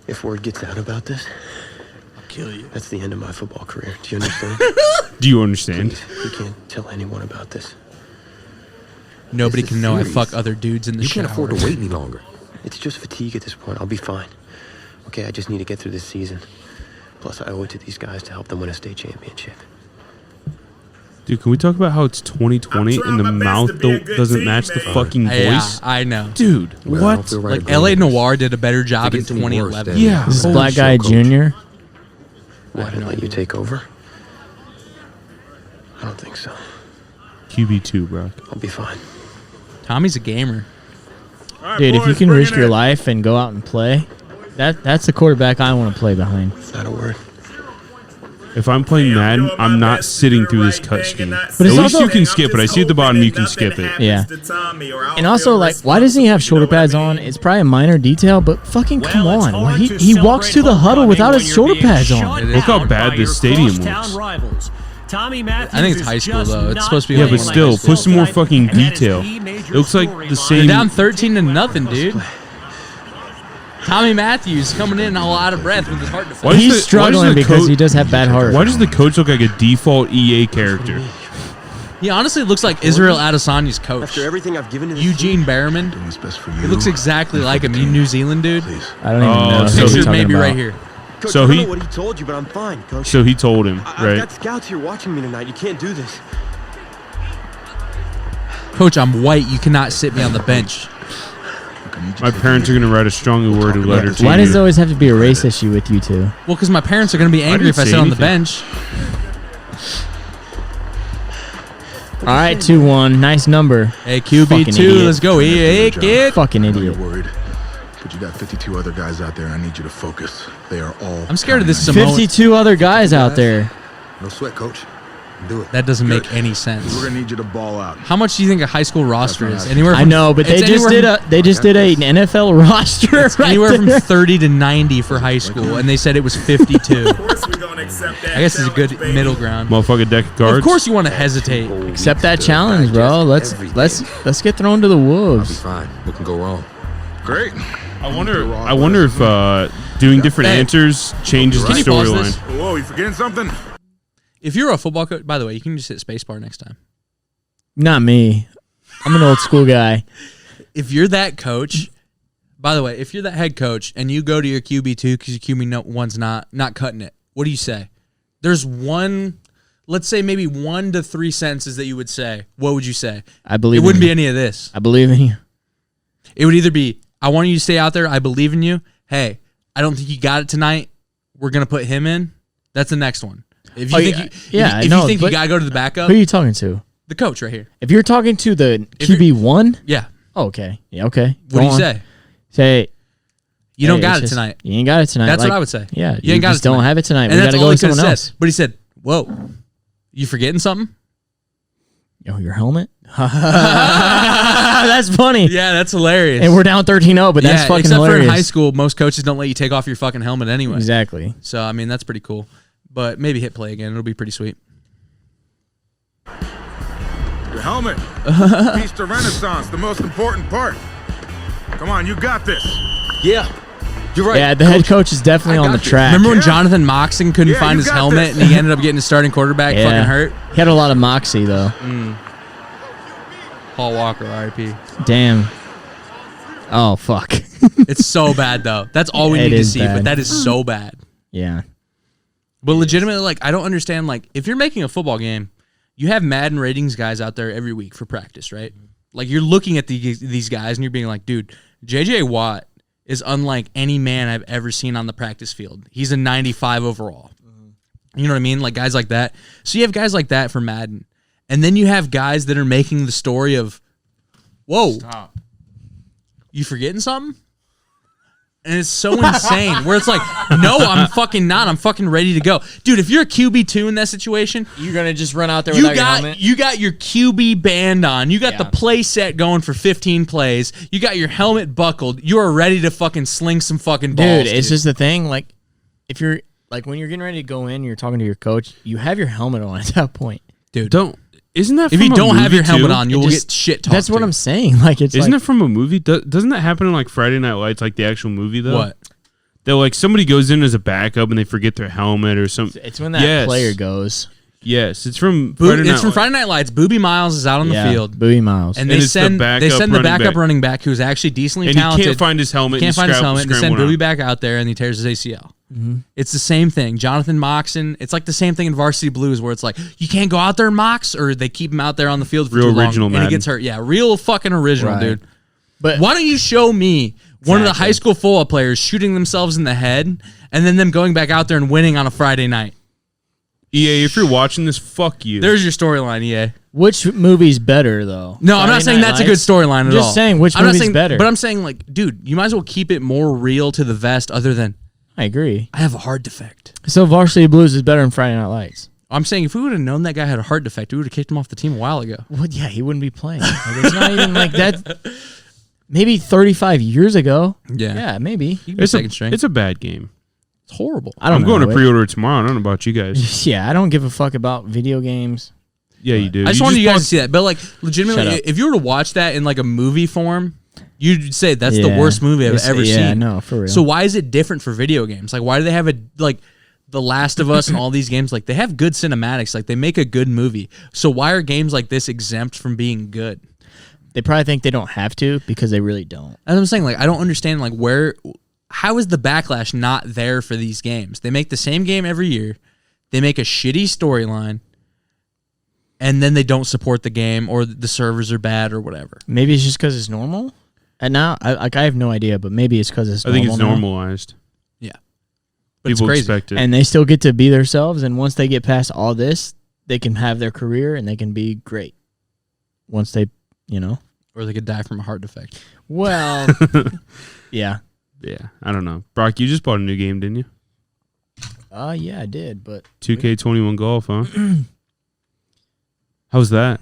if word gets out about this, I'll kill you. that's the end of my football career. Do you understand? Do you understand? Please, you can't tell anyone about this. Nobody This is can know serious. I fuck other dudes in the You shower. can't afford to wait any longer. It's just fatigue at this point. I'll be fine. Okay, I just need to get through this season. Plus, I owe it to these guys to help them win a state championship. Dude, can we talk about how it's 2020 I'm and the trying my mouth best to be a good doesn't match the teammate. fucking Yeah, voice? I know. Dude, Well, I don't what? feel right Like agreeing LA with this. Noir did a better job If it in gets any worse, 2011. then- Yeah. This is Holy Black shit, Guy coach. Jr. Why didn't let you take over? I don't think so. QB2, bro. I'll be fine. Tommy's a gamer. All right, Dude, if you boys, can bring risk it your in. life and go out and play, that's the quarterback I want to play behind. It's not a word. If I'm playing Madden, I'm not sitting through this cutscene. But it's At least also- you can skip it. I see at the bottom you can skip it. Yeah. And also, like, why doesn't he have shoulder pads on? It's probably a minor detail, but fucking come on. Why he walks to the huddle without his shoulder pads on. Look how bad this stadium looks. I think it's high school, though. It's supposed to be Yeah, like but still, put some more fucking detail. It looks like the They're same. down 13-0, dude. Tommy Matthews coming in all out of breath with his heart defense. Why does He's the- struggling why does the because coach- he does have bad heart. Why does the coach look like a default EA character? He honestly looks like Israel Adesanya's coach. After everything I've given to this Eugene Behrman. What's best for you? He looks exactly like him. You New Zealand dude. Please. I don't even Oh, know. so who Pictures you're talking maybe about. right here. Coach, So I don't he- know what he told you, but I'm fine, Coach. So he told him, I've right? got scouts here watching me tonight. You can't do this. Coach, I'm white. You cannot sit me on the bench. Look, I need you My to parents are take gonna write a strongly worded letter to Why you. does it always have to be a race issue with you two? Well, because my parents are going to be angry didn't if I say sit on the anything. bench. All right, 2-1. Nice number. Hey, Fucking QB2, idiot. let's go. Hey, kid. Fucking I know idiot. you're worried, but you got 52 other guys out there. I need you to focus. They are all. I'm scared of this counting on Samoan. 52 other guys out there. No sweat, coach. Do it. That doesn't make any sense. We're gonna need you to ball out. How much do you think a high school roster That's is? not Anywhere? I From, know, but they it's just did anywhere- an NFL roster right anywhere from there. 30 to 90 for high school, and they said it was 52. Of course we're gonna accept that. I guess it's a good challenge, baby. middle ground. Motherfucking deck of cards. Of course, you want to hesitate. Accept that challenge, bro. Let's get thrown to the I'll be wolves. fine. What can go wrong? Great. I wonder if doing different Hey. answers changes the Can you pause this? storyline. Whoa, you forgetting something? If you're a football coach, by the way, you can just hit spacebar next time. Not me. I'm an old school guy. If you're that coach, by the way, if you're that head coach and you go to your QB2 because your QB1's not cutting it, what do you say? There's one, let's say maybe 1 to 3 sentences that you would say. What would you say? I believe It wouldn't in be you. any of this. I believe in you. It would either be, I want you to stay out there. I believe in you. Hey, I don't think you got it tonight. We're going to put him in. That's the next one. If you Oh, think, yeah. if I know, you think you but got to go to the backup, Who are you talking to? the coach right here. If you're talking to the If you're- QB1, Yeah. oh, okay. Yeah, okay. What do you say? Say, You don't hey, got it's it just- tonight. You ain't got it tonight. That's Like, what I would say. Yeah, You ain't got just it tonight. don't have it tonight. And We got that's to all go he with could have someone said. else. But he said, whoa, you forgetting something? Yo, your helmet? That's funny. Yeah, that's hilarious. And we're down 13-0, but that's fucking except hilarious. for in high school, most coaches don't let you take off your fucking helmet anyway. Exactly. So, I mean, that's pretty cool. But maybe hit play again. It'll be pretty sweet. Your helmet. Piece to Renaissance, the most important part. Come on, you got this. Yeah, you're right. Yeah, the head coach is definitely I on the got you. track. Remember when Yeah. Jonathan Moxon couldn't Yeah, find you his got helmet this. and he ended up getting his starting quarterback Yeah. fucking hurt? He had a lot of moxie, though. Paul Walker, RIP. Damn. Oh, fuck. It's so bad, though. That's all we It need to is see, bad. but that is so bad. Yeah. But legitimately, like, I don't understand, like, if you're making a football game, you have Madden ratings guys out there every week for practice, right? Like, you're looking at these guys and you're being like, dude, J.J. Watt is unlike any man I've ever seen on the practice field. He's a 95 overall. You know what I mean? Like, guys like that. So you have guys like that for Madden. And then you have guys that are making the story of, whoa, you forgetting something? And it's so insane where it's like, no, I'm fucking not. I'm fucking ready to go. Dude, if you're a QB2 in that situation, You're going to just run out there you got your QB band on. You got the play set going for 15 plays. You got your helmet buckled. You are ready to fucking sling some fucking balls. Dude, it's just the thing. Like, if you're, like, when you're getting ready to go in, you're talking to your coach, you have your helmet on at that point. dude. Isn't that If from you a don't have movie, your helmet too? on, you will just- get shit talked That's what to. I'm saying. Like, it's Isn't like, it from a movie? Doesn't that happen in like Friday Night Lights, like the actual movie though? What? They're like somebody goes in as a backup and they forget their helmet or something. it's when that Yes. player goes. Yes, it's from It's from Friday Night Lights. Booby Miles is out on the field. Bowie Miles. And And they it's the send the backup backup running running back. back who's actually decently And he talented. can't find his helmet. Can't and find his scrabble- helmet. They send scramble Booby around. back out there and he tears his ACL. It's the same thing. Jonathan Moxon. It's like the same thing in Varsity Blues where it's like you can't go out there and mox, or they keep him out there on the field for Real too long original and he Madden. gets hurt. Yeah, real fucking original, Right. dude. But Why don't you show me one of the Exactly. high school football players shooting themselves in the head and then them going back out there and winning on a Friday night? EA, if you're watching this, fuck you. There's your storyline, EA. which movie's better, though? No, I'm not Friday saying Night that's a good Lights? storyline at all. Just saying, which I'm not movie's saying, better? But I'm saying, like, dude, you might as well keep it more real to the vest other than, I agree. I have a heart defect. So Varsity Blues is better than Friday Night Lights. I'm saying if we would have known that guy had a heart defect, we would have kicked him off the team a while ago. Well, yeah, he wouldn't be playing. Like, it's not even like that. Maybe 35 years ago. Yeah. Yeah, maybe. He can be it's second string. It's a bad game. It's horrible. I don't I'm know. going to It- pre-order it tomorrow. I don't know about you guys. Yeah, I don't give a fuck about video games. Yeah, you do. I just wanted you guys bought- to see that. But, like, Shut legitimately, up. if you were to watch that in, like, a movie form, you'd say that's the Yeah. worst movie I've It's- ever yeah, seen. no, for real. So why is it different for video games? Like, why do they have like, The Last of Us and all these games? Like, they have good cinematics. Like, they make a good movie. So why are games like this exempt from being good? They probably think they don't have to because they really don't. As I'm saying, like, I don't understand, like, how is the backlash not there for these games? They make the same game every year. They make a shitty storyline. And then they don't support the game, or the servers are bad, or whatever. Maybe it's just because it's normal. And now, I have no idea, but maybe it's because it's I normal think it's now. normalized. Yeah. But People it's crazy. expect it. And they still get to be themselves. And once they get past all this, they can have their career and they can be great. Once they, Or they could die from a heart defect. Well, yeah. Yeah, I don't know. Brock, you just bought a new game, didn't you? Yeah, I did. But 2K21 Golf, huh? How's that?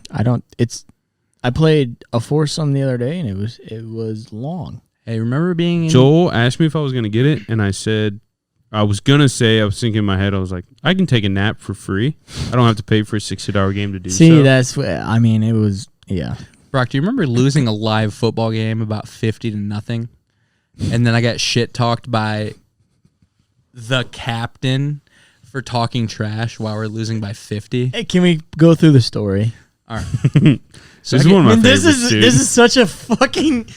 I played a foursome the other day, and it was long. Hey, remember being in... Joel asked me if I was going to get it, and I said, I was thinking in my head, I was like, I can take a nap for free. I don't have to pay for a 60-hour game to do so. See, that's what, I mean, it was, yeah. Brock, do you remember losing a live football game about 50-0? And then I got shit talked by the captain for talking trash while we're losing by 50. Hey, can we go through the story? All right. So this is one of my favorites, dude. This is such a fucking...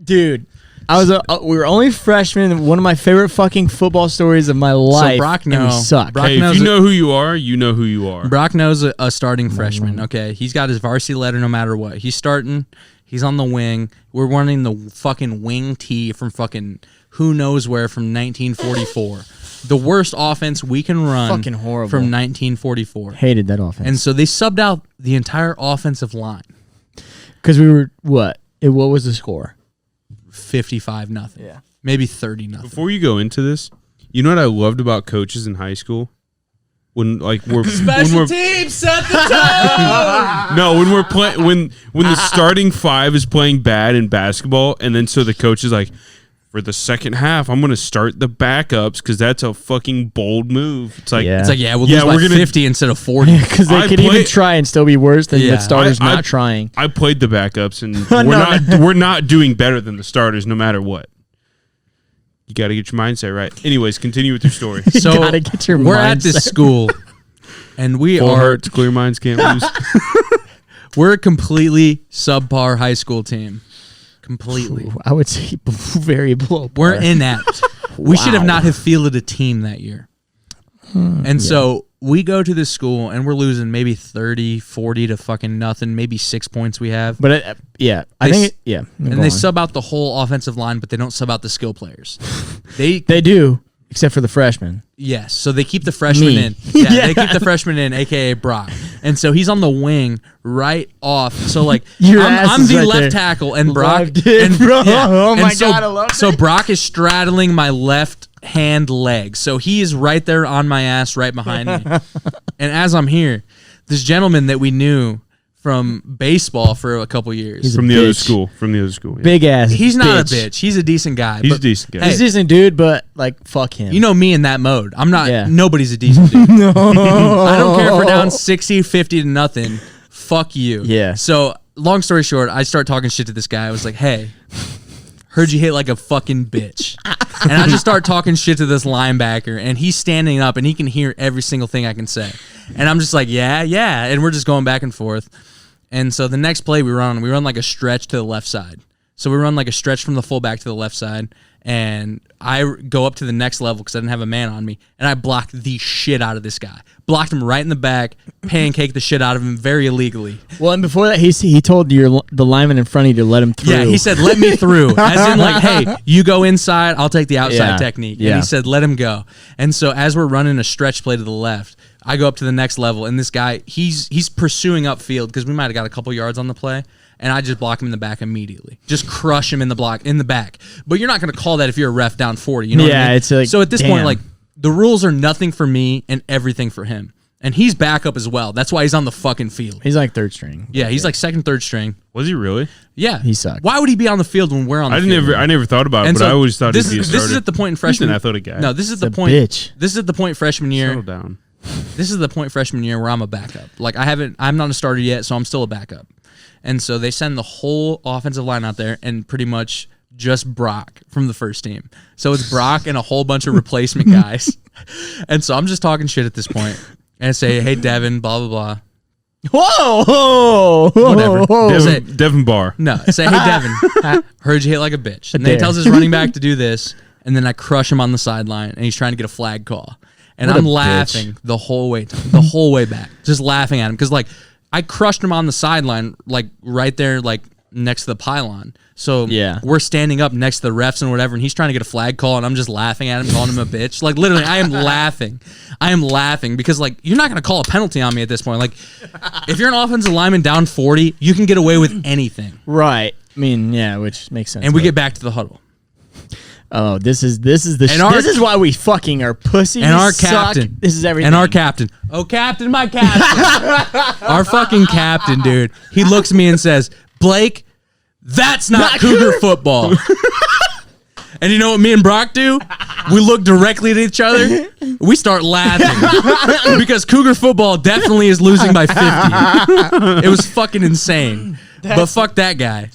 Dude, we were only freshmen. One of my favorite fucking football stories of my life. So Brock and we knows. suck. Brock Hey, knows if you know who you are, you know who you are. Brock knows a starting freshman. Okay, he's got his varsity letter no matter what. He's starting. He's on the wing. We're running the fucking wing tee from fucking who knows where from 1944. The worst offense we can run. Fucking horrible. From 1944. Hated that offense. And so they subbed out the entire offensive line. Because we were, what was the score? 55-0. Yeah. Maybe 30-0. Before you go into this, you know what I loved about coaches in high school? When we're Special teams set the tone. No, when we're playing when the starting five is playing bad in basketball, and then so the coach is like, for the second half, I'm going to start the backups because that's a fucking bold move. It's like, Yeah. It's like, we'll lose by 50 instead of 40. Because they could even try and still be worse than the starters not trying. I played the backups, and we're not doing better than the starters no matter what. You got to get your mindset right. Anyways, continue with your story. So gotta get your we're at mindset this school, and we Full are hearts, clear minds can't lose. we're a completely subpar high school team. Completely. I would say very below par. We're inept. We should have not have fielded a team that year. And so we go to this school and we're losing maybe 30, 40 to fucking nothing, maybe 6 points we have. But I think they sub out the whole offensive line, but they don't sub out the skill players. They do, except for the freshmen. Yes, so they keep the freshman in. Yeah, they keep the freshman in, aka Brock. And so he's on the wing right off. So like I'm the left tackle and Brock Oh my god, I love So Brock is straddling my left hand leg. So he is right there on my ass right behind me. And as I'm here, this gentleman that we knew from baseball for a couple years. From the other school. Yeah. Big ass. He's not a bitch. He's a decent guy. He's a decent guy. He's a decent dude, but like fuck him. You know me in that mode. I'm not. Yeah. Nobody's a decent dude. No. I don't care if we're down 60, 50-0. Fuck you. Yeah. So long story short, I start talking shit to this guy. I was like, hey, heard you hit like a fucking bitch. And I just start talking shit to this linebacker, and he's standing up, and he can hear every single thing I can say. And I'm just like, yeah. And we're just going back and forth. And so the next play we run like a stretch to the left side. So we run like a stretch from the fullback to the left side, and I go up to the next level because I didn't have a man on me, and I blocked the shit out of this guy. Blocked him right in the back, pancaked the shit out of him very illegally. Well, and before that, he told the lineman in front of you to let him through. Yeah, he said, let me through. As in like, hey, you go inside, I'll take the outside technique. Yeah. And he said, let him go. And so as we're running a stretch play to the left, I go up to the next level, and this guy, he's pursuing upfield because we might have got a couple yards on the play, and I just block him in the back immediately. Just crush him in the back. But you're not going to call that if you're a ref down 40. You know what I mean? It's like, so at this damn. point, like, the rules are nothing for me and everything for him. And he's backup as well. That's why he's on the fucking field. He's like third string. Yeah, he's like second, third string. Was he really? Yeah. He sucked. Why would he be on the field when we're on the field? I never thought about it, And but so I always thought he'd be a starter. This is at the point in He's freshman. an athletic guy. No, this is the a point. bitch. This is at the point freshman year. Settle down. This is the point freshman year where I'm a backup. Like I'm not a starter yet, so I'm still a backup. And so they send the whole offensive line out there and pretty much just Brock from the first team. So it's Brock and a whole bunch of replacement guys. And so I'm just talking shit at this point and say, hey, Devin, blah, blah, blah. Whoa! Whatever. Say, Devin Barr. no, say, hey, Devin, heard you hit like a bitch. And then he tells his running back to do this, and then I crush him on the sideline, and he's trying to get a flag call. And What a I'm laughing the whole way back, just laughing at him. Because, like, I crushed him on the sideline, like, right there, like, next to the pylon. So Yeah. we're standing up next to the refs and whatever, and he's trying to get a flag call, and I'm just laughing at him, calling him a bitch. Like, literally, I am laughing. I am laughing because, like, you're not going to call a penalty on me at this point. Like, if you're an offensive lineman down 40, you can get away with anything. Right. I mean, yeah, which makes sense. And we get back to the huddle. Oh, this is why we fucking are pussies. And our suck. captain. This is everything. And our captain. Oh, captain, my captain. Our fucking captain, dude. He looks at me and says, Blake, that's not Cougar football. And you know what me and Brock do? We look directly at each other. We start laughing. Because Cougar football definitely is losing by 50. It was fucking insane. But fuck that guy.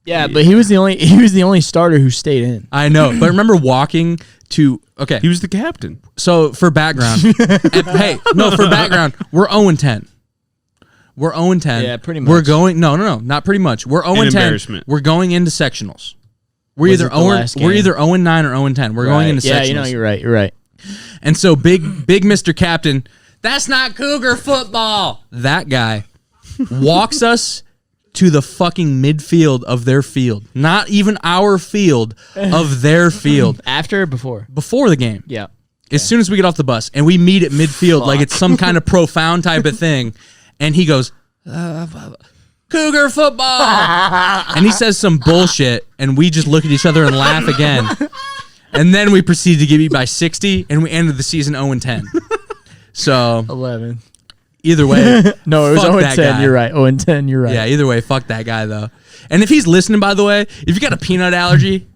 Yeah, but he was the only starter who stayed in. I know. But remember walking to He was the captain. So for background, for background, we're 0-10. We're 0-10. Yeah, pretty much. We're going not pretty much. We're 0-10. Embarrassment. We're going into sectionals. We're Was either it the last 0 we're game? either 0-9 or 0-10. We're going into sectionals. Yeah, you know, you're right. And so big Mr. Captain, that's not Cougar football. That guy walks us to the fucking midfield of their field. Not even our field, of their field. After or before? Before the game. Yeah. As soon as we get off the bus, and we meet at midfield like it's some kind of profound type of thing, and he goes, Cougar football, and he says some bullshit, and we just look at each other and laugh again, and then we proceed to get beat by 60, and we ended the season 0-10. So 11. Either way, No, it was fuck 0 that 10. guy. You're right. 0 10. You're right. Yeah, either way, fuck that guy though. And if he's listening, by the way, if you got a peanut allergy,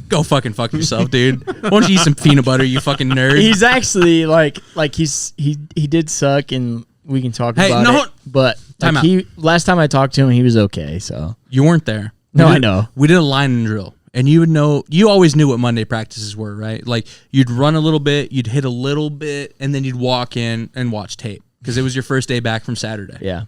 go fucking fuck yourself, dude. Why don't you eat some peanut butter, you fucking nerd? He's actually like he did suck, and we can talk about it. But Time like last time I talked to him, he was okay. So You weren't there. No, I know. We did a line and drill. And you would know, you always knew what Monday practices were, right? Like you'd run a little bit, you'd hit a little bit, and then you'd walk in and watch tape because it was your first day back from Saturday. yeah,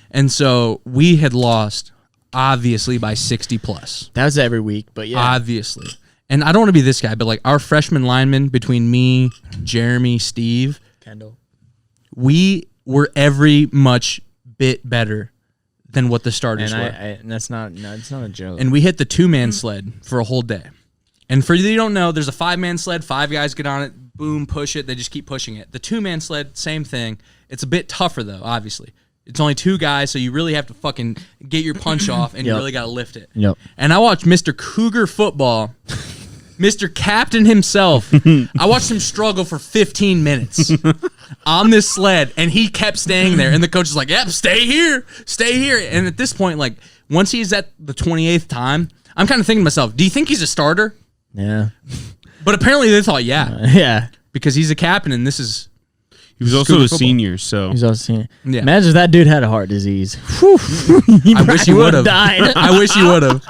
And so we had lost, obviously, by 60 plus. that was every week. But yeah, Obviously. And I don't want to be this guy, but like our freshman linemen between me, Jeremy, Steve, Kendall. we were every much bit better than what the starters And were. and it's not a joke. And we hit the 2-man sled for a whole day. And for you that don't know, there's a 5-man sled. 5 guys get on it, boom, push it. They just keep pushing it. The 2-man sled, same thing. It's a bit tougher though, obviously. It's only 2 guys, so you really have to fucking get your punch off, and you Yep. really got to lift it. Yep. And I watched Mr. Cougar football, Mr. Captain himself. I watched him struggle for 15 minutes on this sled, and he kept staying there. And the coach is like, "Yep, stay here, stay here." And at this point, like once he's at the 28th time, I'm kind of thinking to myself, "Do you think he's a starter?" yeah, But apparently they thought, yeah, yeah. because he's a captain, and this is He was also Cougar a football. senior, so He's also seen it. Yeah. Imagine if that dude had a heart disease. Whew. I wish he would have died. I wish he would have.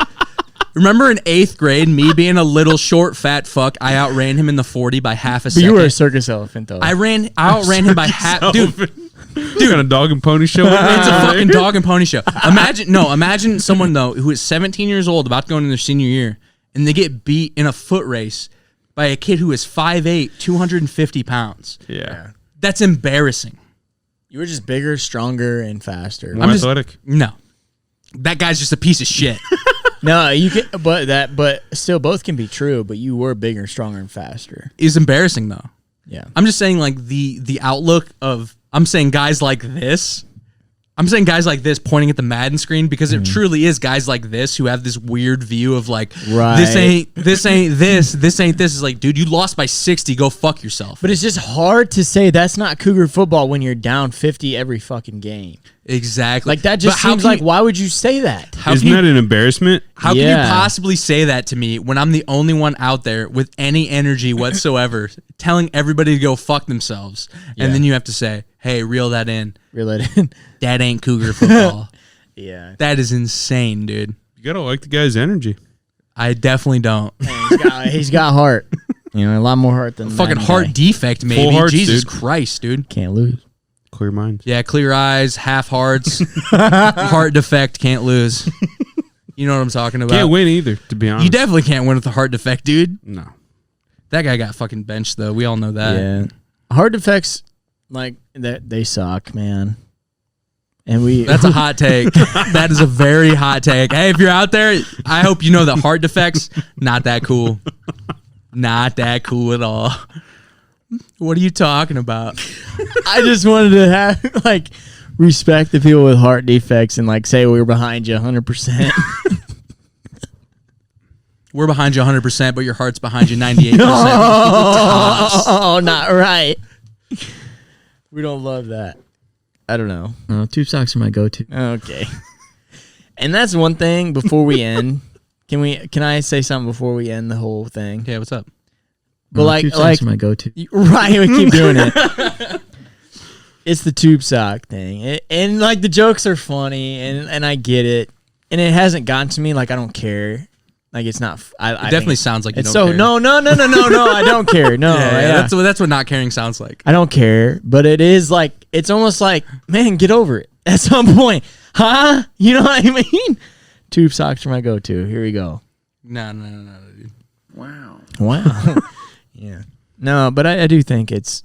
Remember in 8th grade, me being a little short, fat fuck, I outran him in the 40 by half a But second. you were a circus elephant, though. I outran him by half. Dude, dude, on a dog and pony show. it's a fucking dog and pony show. Imagine someone though who is 17 years old, about to go into their senior year, and they get beat in a foot race by a kid who is 5'8", 250 pounds. Yeah, That's embarrassing. You were just bigger, stronger, and faster. more athletic. No, that guy's just a piece of shit. No, you can, but still, both can be true. But you were bigger, stronger, and faster. It's embarrassing though. Yeah, I'm just saying, like the outlook of. I'm saying guys like this. I'm saying guys like this pointing at the Madden screen because it truly is guys like this who have this weird view of like, Right. this ain't this, this ain't this. Is like, dude, you lost by 60. Go fuck yourself. but it's just hard to say that's not Cougar football when you're down 50 every fucking game. Exactly. Like that just But how seems can like you- why would you say that? How Isn't can that you, an embarrassment? how can Yeah. you possibly say that to me when I'm the only one out there with any energy whatsoever telling everybody to go fuck themselves? Yeah. And then you have to say, hey, reel that in. Related. That ain't Cougar football. Yeah. That is insane, dude. You gotta like the guy's energy. I definitely don't. He's got heart. You know, a lot more heart than Fucking Madden heart guy. defect, maybe. Full hearts, Jesus dude. Christ, dude. Can't lose. Clear minds. Yeah, clear eyes, half hearts, heart defect, can't lose. You know what I'm talking about? Can't win either, to be honest. You definitely can't win with a heart defect, dude. No. That guy got fucking benched, though. We all know that. Yeah. Heart defects, like that, they suck, man. And we. That's a hot take. That is a very hot take. Hey, if you're out there, I hope you know that heart defects, not that cool. Not that cool at all. What are you talking about? I just wanted to have like respect the people with heart defects and like say we were behind you 100%. we're behind you 100%, but your heart's behind you 98%. Oh, not right. We don't love that. I don't know. Tube socks are my go-to. Okay. And that's one thing before we end. Can I say something before we end the whole thing? Yeah, what's up? But tube socks are my go-to. Right, we keep doing it. It's the tube sock thing. And like the jokes are funny and I get it. And it hasn't gotten to me, like I don't care. Like it's not. I Definitely sounds like you it's don't so care. No. I don't care. No, Yeah. That's what not caring sounds like. I don't care. But it is like it's almost like, man, get over it at some point, huh? You know what I mean? Tube socks are my go-to. Here we go. No, dude. Wow. Yeah. No, but I do think it's.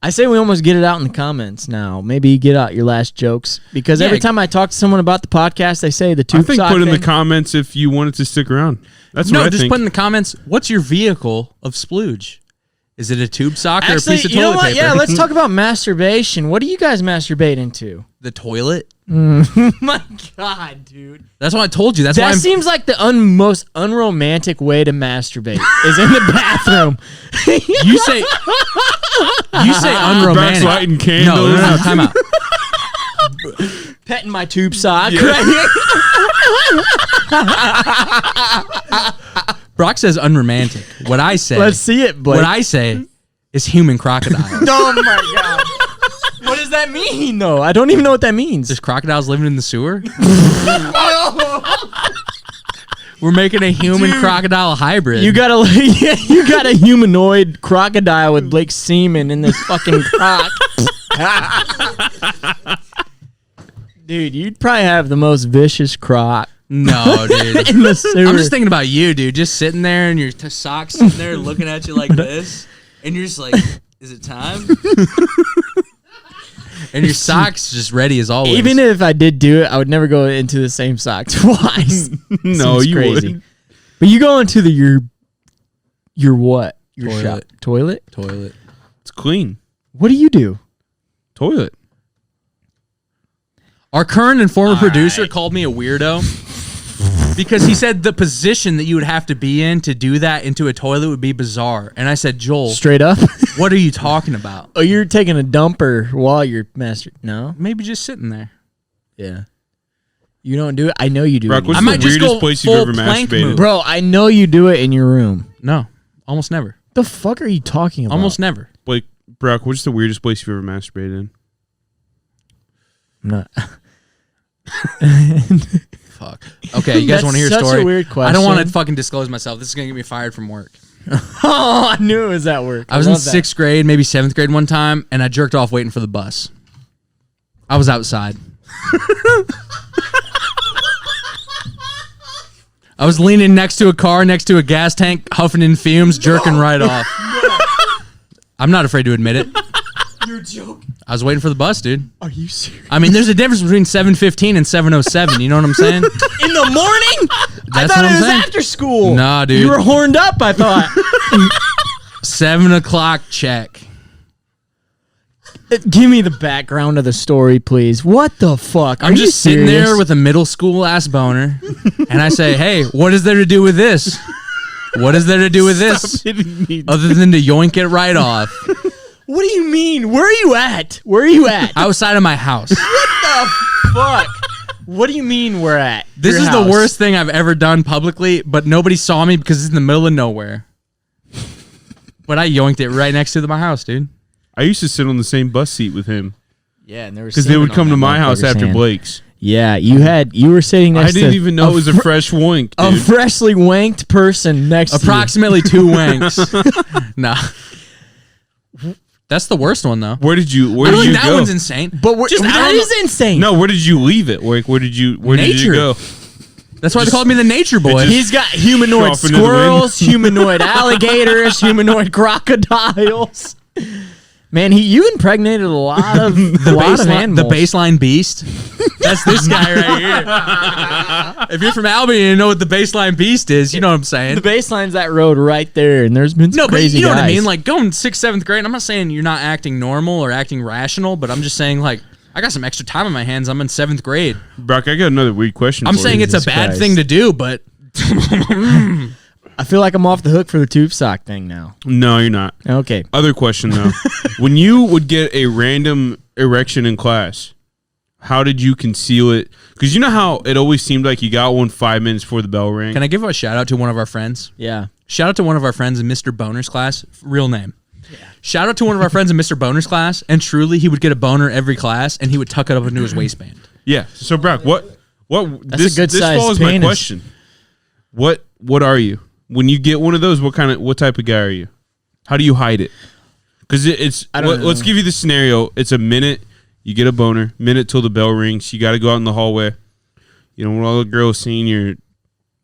I say we almost get it out in the comments now. Maybe get out your last jokes because every time I talk to someone about the podcast, they say the tube sock. I think put in thing. the comments if you wanted to stick around. That's No, what I just think. put in the comments, what's your vehicle of splooge? Is it a tube sock or a Actually, piece of you know toilet what? paper? Yeah, let's talk about masturbation. What do you guys masturbate into? The toilet? My God, dude. That's what I told you. That's why That I'm... seems like the most unromantic way to masturbate is in the bathroom. You say unromantic. Backlighting candles. No, time out. Petting my tube sock right here. Brock says unromantic. What I say... Let's see it, Blake. What I say is human crocodile. Oh my God. What does that mean, though? I don't even know what that means. There's crocodiles living in the sewer? We're making a human crocodile hybrid. You got a humanoid crocodile with Blake's semen in this fucking croc. Dude, you'd probably have the most vicious croc. No, dude. In the sewer. I'm just thinking about you, dude. Just sitting there and your socks sitting there looking at you like this. And you're just like, is it time? And your socks just ready as always. Even if I did do it, I would never go into the same sock twice. No, Seems you crazy. wouldn't. But you go into your what? Your Toilet. shop. Toilet? Toilet. It's clean. What do you do? Toilet. Our current and former producer called me a weirdo because he said the position that you would have to be in to do that into a toilet would be bizarre. And I said, Joel, Straight up? what are you talking about? Oh, you're taking a dumper while you're No? Maybe just sitting there. Yeah. You don't do it? I know you do Brock, it. what's I the might just weirdest go place you've full ever plank masturbated? move. Bro, I know you do it in your room. No, almost never. The fuck are you talking about? Almost never. Blake, Brock, what's the weirdest place you've ever masturbated in? I'm not. Fuck. Okay, you guys That's want to hear a such a story? weird I don't want to question. fucking disclose myself. This is gonna get me fired from work. Oh, I knew it was at work. I was in love that. 6th grade, maybe 7th grade one time, and I jerked off waiting for the bus. I was outside. I was leaning next to a car, next to a gas tank, huffing in fumes, jerking right off. I'm not afraid to admit it. You're joking. I was waiting for the bus, dude. Are you serious? I mean, there's a difference between 7:15 and 7:07. You know what I'm saying? In the morning? I That's thought what it I'm was saying. after school. Nah, dude. You were horned up, I thought. 7 o'clock check. Give me the background of the story, please. What the fuck? I'm Are just you sitting serious? there with a middle school ass boner, and I say, "Hey, what is there to do with this? What is there to do with this other than to yoink it right off What do you mean? Where are you at? Where are you at? outside of my house?" Fuck. What do you mean we're at? This your is house? the worst thing I've ever done publicly, but nobody saw me because it's in the middle of nowhere. But I yoinked it right next to my house, dude. I used to sit on the same bus seat with him Yeah, and there was because they would come to my house after Blake's. Yeah, you were sitting next I didn't to even know it was a fresh wank, a dude. freshly wanked person next Approximately 2 wanks. Nah. That's the worst one, though. Where did you I feel like go? that one's insane. to you. But Just, I that don't know- is insane. No, where did you leave it? Where did you Nature. go? That's why they called me the nature boy. He's got humanoid Off into the wind. squirrels, humanoid alligators, humanoid crocodiles. Man, you impregnated a lot of animals. The baseline beast. That's this guy right here. If you're from Albany and you know what the baseline beast is, you know what I'm saying. The baseline's that road right there, and there's been some No, but crazy you know what I guys. mean? Like going 6th, 7th grade, I'm not saying you're not acting normal or acting rational, but I'm just saying like I got some extra time on my hands. I'm in 7th grade. Brock, I got another weird question. I'm for saying you. it's a Jesus bad Christ. thing to do, but I feel like I'm off the hook for the tube sock thing now. No, you're not. Okay. Other question though. When you would get a random erection in class, how did you conceal it? Because you know how it always seemed like you got one 5 minutes before the bell rang. Can I give a shout out to one of our friends? Yeah. Shout out to one of our friends in Mr. Boner's class. Real name. Yeah. Shout out to one of our friends in Mr. Boner's class, and truly, he would get a boner every class, and he would tuck it up into his waistband. Yeah. So, Brock, what? That's a good this size follows penis. my question. What are you when you get one of those? What type of guy are you? How do you hide it? Because let's give you the scenario. It's a minute. You get a boner. Minute till the bell rings. You got to go out in the hallway. You know, when all the girls seeing your.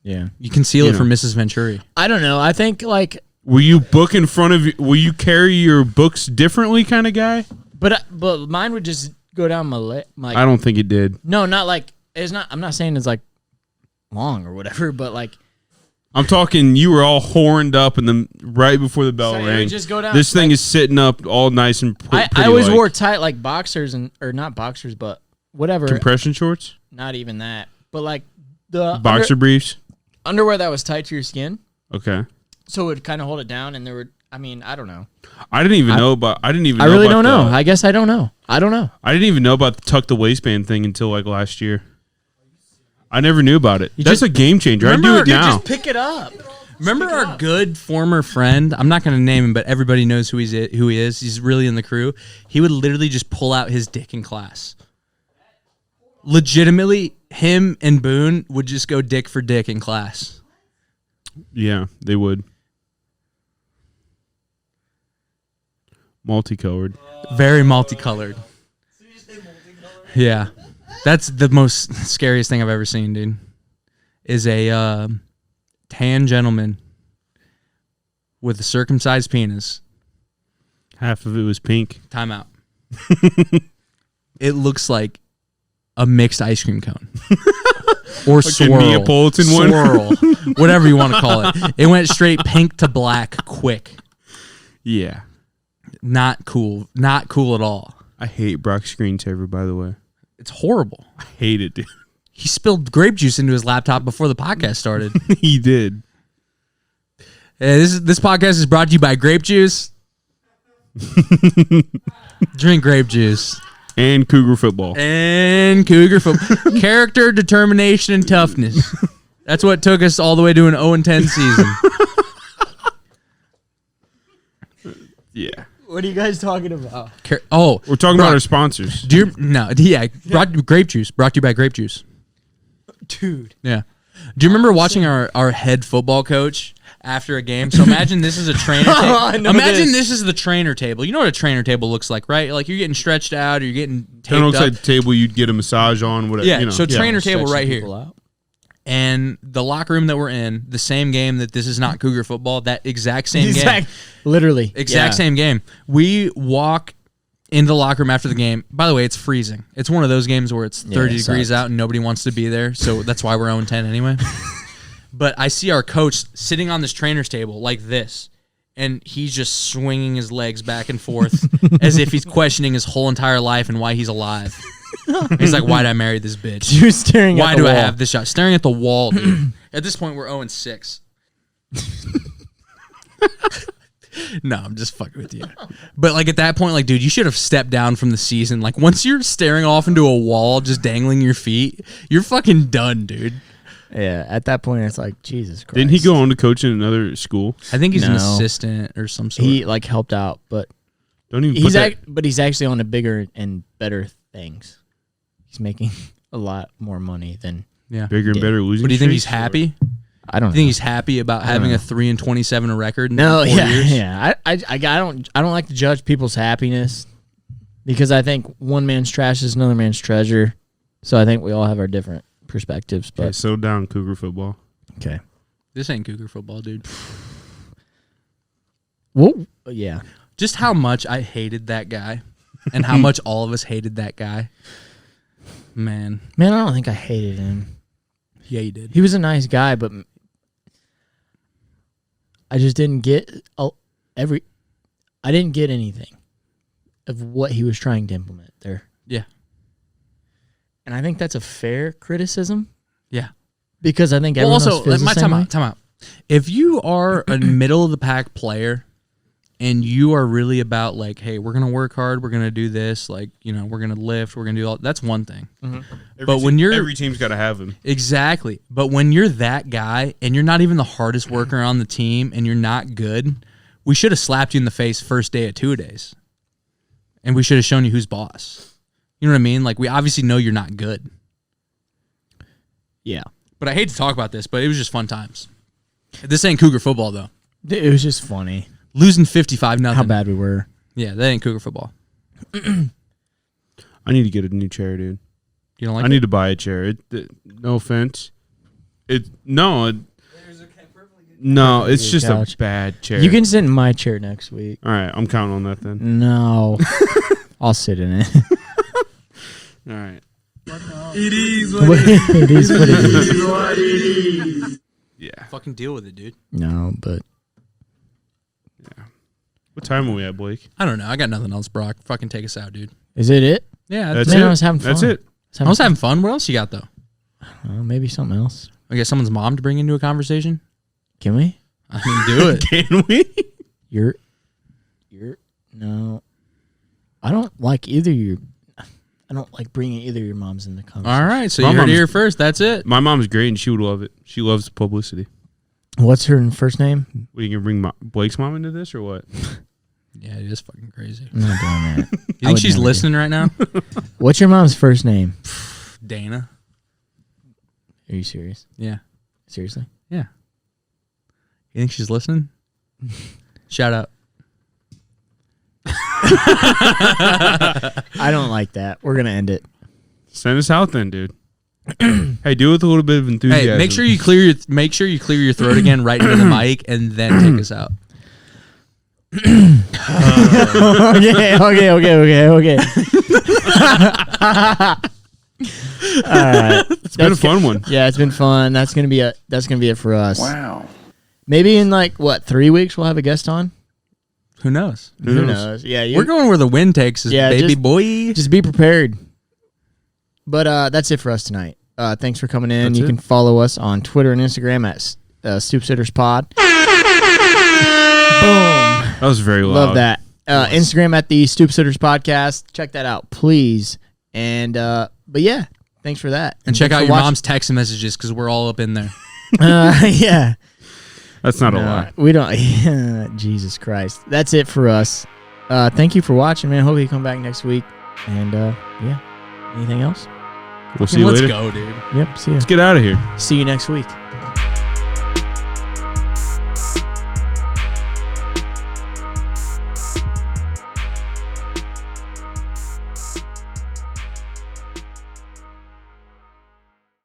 Yeah. You conceal it from Mrs. Venturi. I don't know. I think like. Will you book in front of you? Will you carry your books differently, kind of guy? But mine would just go down my leg. I don't think it did. No, not like it's not. I'm not saying it's like long or whatever, but like. I'm talking. You were all horned up, and then right before the bell So it would rang, just go down, this thing like- is sitting up all nice and pretty. I always wore tight like boxers or not boxers, but whatever. compression shorts, Not even that, but like the boxer briefs. underwear that was tight to your skin, Okay. so it would kind of hold it down, and there would. I mean, I don't know. I didn't even know about. I didn't even. I know really about don't know. I guess I don't know. I don't know. I didn't even know about the tuck the waistband thing until like last year. I never knew about it. That's a game changer. I do it now. Just pick it up. Remember our good former friend? I'm not going to name him, but everybody knows who he is. He's really in the crew. He would literally just pull out his dick in class. Legitimately, him and Boone would just go dick for dick in class. Yeah, they would. Multicolored. Very multicolored. Yeah. That's the most scariest thing I've ever seen, dude. Is a tan gentleman with a circumcised penis. Half of it was pink. Time out. It looks like a mixed ice cream cone. Or Like a swirl. Neapolitan one? Swirl. Whatever you want to call it. It went straight pink to black quick. Yeah. Not cool. Not cool at all. I hate Brock's screensaver, by the way. It's horrible. I hate it, dude. He spilled grape juice into his laptop before the podcast started. He did. This podcast is brought to you by grape juice. Drink grape juice. And Cougar football. And Cougar football. Character, determination, and toughness. That's what took us all the way to an 0-10 season. Yeah. What are you guys talking about? We're talking about our sponsors. Grape juice. Brought to you by grape juice. Dude. Yeah. Do you remember watching our head football coach after a game? So imagine this is a trainer table. Imagine this is the trainer table. You know what a trainer table looks like, right? Like you're getting stretched out or you're getting taped It looks up. like the table you'd get a massage on. Whatever. Yeah, You know. so trainer table right Stretching here. people out. And the locker room that we're in, the same game that this is not Cougar football, that exact same game. Literally. Exact same game. We walk in the locker room after the game. By the way, it's freezing. It's one of those games where it's 30 it degrees sucks. out and nobody wants to be there. So that's why we're 0-10 anyway. But I see our coach sitting on this trainer's table like this. And he's just swinging his legs back and forth as if he's questioning his whole entire life and why he's alive. He's like, why'd I marry this bitch? You're staring Why at the do I wall. have this shot? Staring at the wall, dude. At this point, we're 0-6. No, I'm just fucking with you. But like at that point, like, dude, you should have stepped down from the season. Like once you're staring off into a wall, just dangling your feet, you're fucking done, dude. Yeah, at that point, it's like, Jesus Christ. Didn't he go on to coach in another school? I think he's an No. assistant or some sort. He, like, helped out, but Don't even put that. but he's actually on to bigger and better things. He's making a lot more money than... Yeah. Bigger and better losing. But do you think he's streaks? happy? I don't Do you think he's happy about having a 3-27 record? In No, 4 yeah, years? yeah. I don't like to judge people's happiness because I think one man's trash is another man's treasure. So I think we all have our different perspectives. Okay, But settle down, Cougar football. okay, This ain't Cougar football, dude. well, yeah. Just how much I hated that guy, and how much all of us hated that guy. Man, Man, I don't think I hated him. yeah, you did. He was a nice guy, but I just didn't get I didn't get anything of what he was trying to implement there. Yeah, And I think that's a fair criticism yeah. because I think Well, everyone also, else feels the my same way. time out. If you are a middle of the pack player and you are really about like, hey, we're going to work hard, we're going to do this, like, you know, we're going to lift, we're going to do all that's one thing. But when you're every team's got to have him. Exactly. But when you're that guy and you're not even the hardest worker on the team and you're not good, we should have slapped you in the face first day at 2-a-days. And we should have shown you who's boss. You know what I mean? Like, we obviously know you're not good. Yeah. But I hate to talk about this, but it was just fun times. This ain't Cougar football, though. It was just funny. Losing 55-0. How bad we were. Yeah, that ain't Cougar football. I need to get a new chair, dude. You don't like I it? need to buy a chair. No offense. It's just couch. a bad chair. You can sit in my chair next week. All right, I'm counting on that then. No. I'll sit in it. All right. It is what it is. Yeah. Fucking deal with it, dude. No, but What time are we at, Blake? I don't know. I got nothing else, Brock. Fucking take us out, dude. is it it? Yeah, That's Man, it. I was having fun. That's it. I was having fun. What else you got, though? Maybe something else. I guess someone's mom to bring into a conversation? Can we? I mean, do it. Can we? You're no. I don't like either your. I don't like bringing either of your moms in the conversation. All right, so My you heard it mom's- here first. That's it. My mom's great, and she would love it. She loves publicity. What's her first name? Well, you can bring Blake's mom into this, or what? Yeah, it is fucking crazy. I'm not doing that. You think she's listening right now? What's your mom's first name? Dana. Are you serious? Yeah. Seriously? Yeah. You think she's listening? Shout out. I don't like that. We're gonna end it. Send us out then, dude. Hey, do it with a little bit of enthusiasm. Hey, make sure you clear your throat again right into the mic and then take us out. Okay. All right. It's been a fun one. Yeah, it's been fun. That's gonna be it for us. Wow. Maybe in 3 weeks we'll have a guest on. Who knows? Who knows? Yeah, We're going where the wind takes us, Yeah, baby just- boy. Just be prepared. But that's it for us tonight. Thanks for coming in. That's You it. can follow us on Twitter and Instagram at Stoop Sitters Pod. Boom. That was very loud. Love that. Instagram at the Stoop Sitters Podcast. Check that out, please. And but yeah, thanks for that. And check thanks out for your watching. mom's text messages because we're all up in there. Yeah. That's not a lie. We don't. Jesus Christ. That's it for us. Thank you for watching, man. Hope you come back next week. And yeah. Anything else? We'll see you Let's later. go, dude. Yep. See ya. Let's get out of here. See you next week.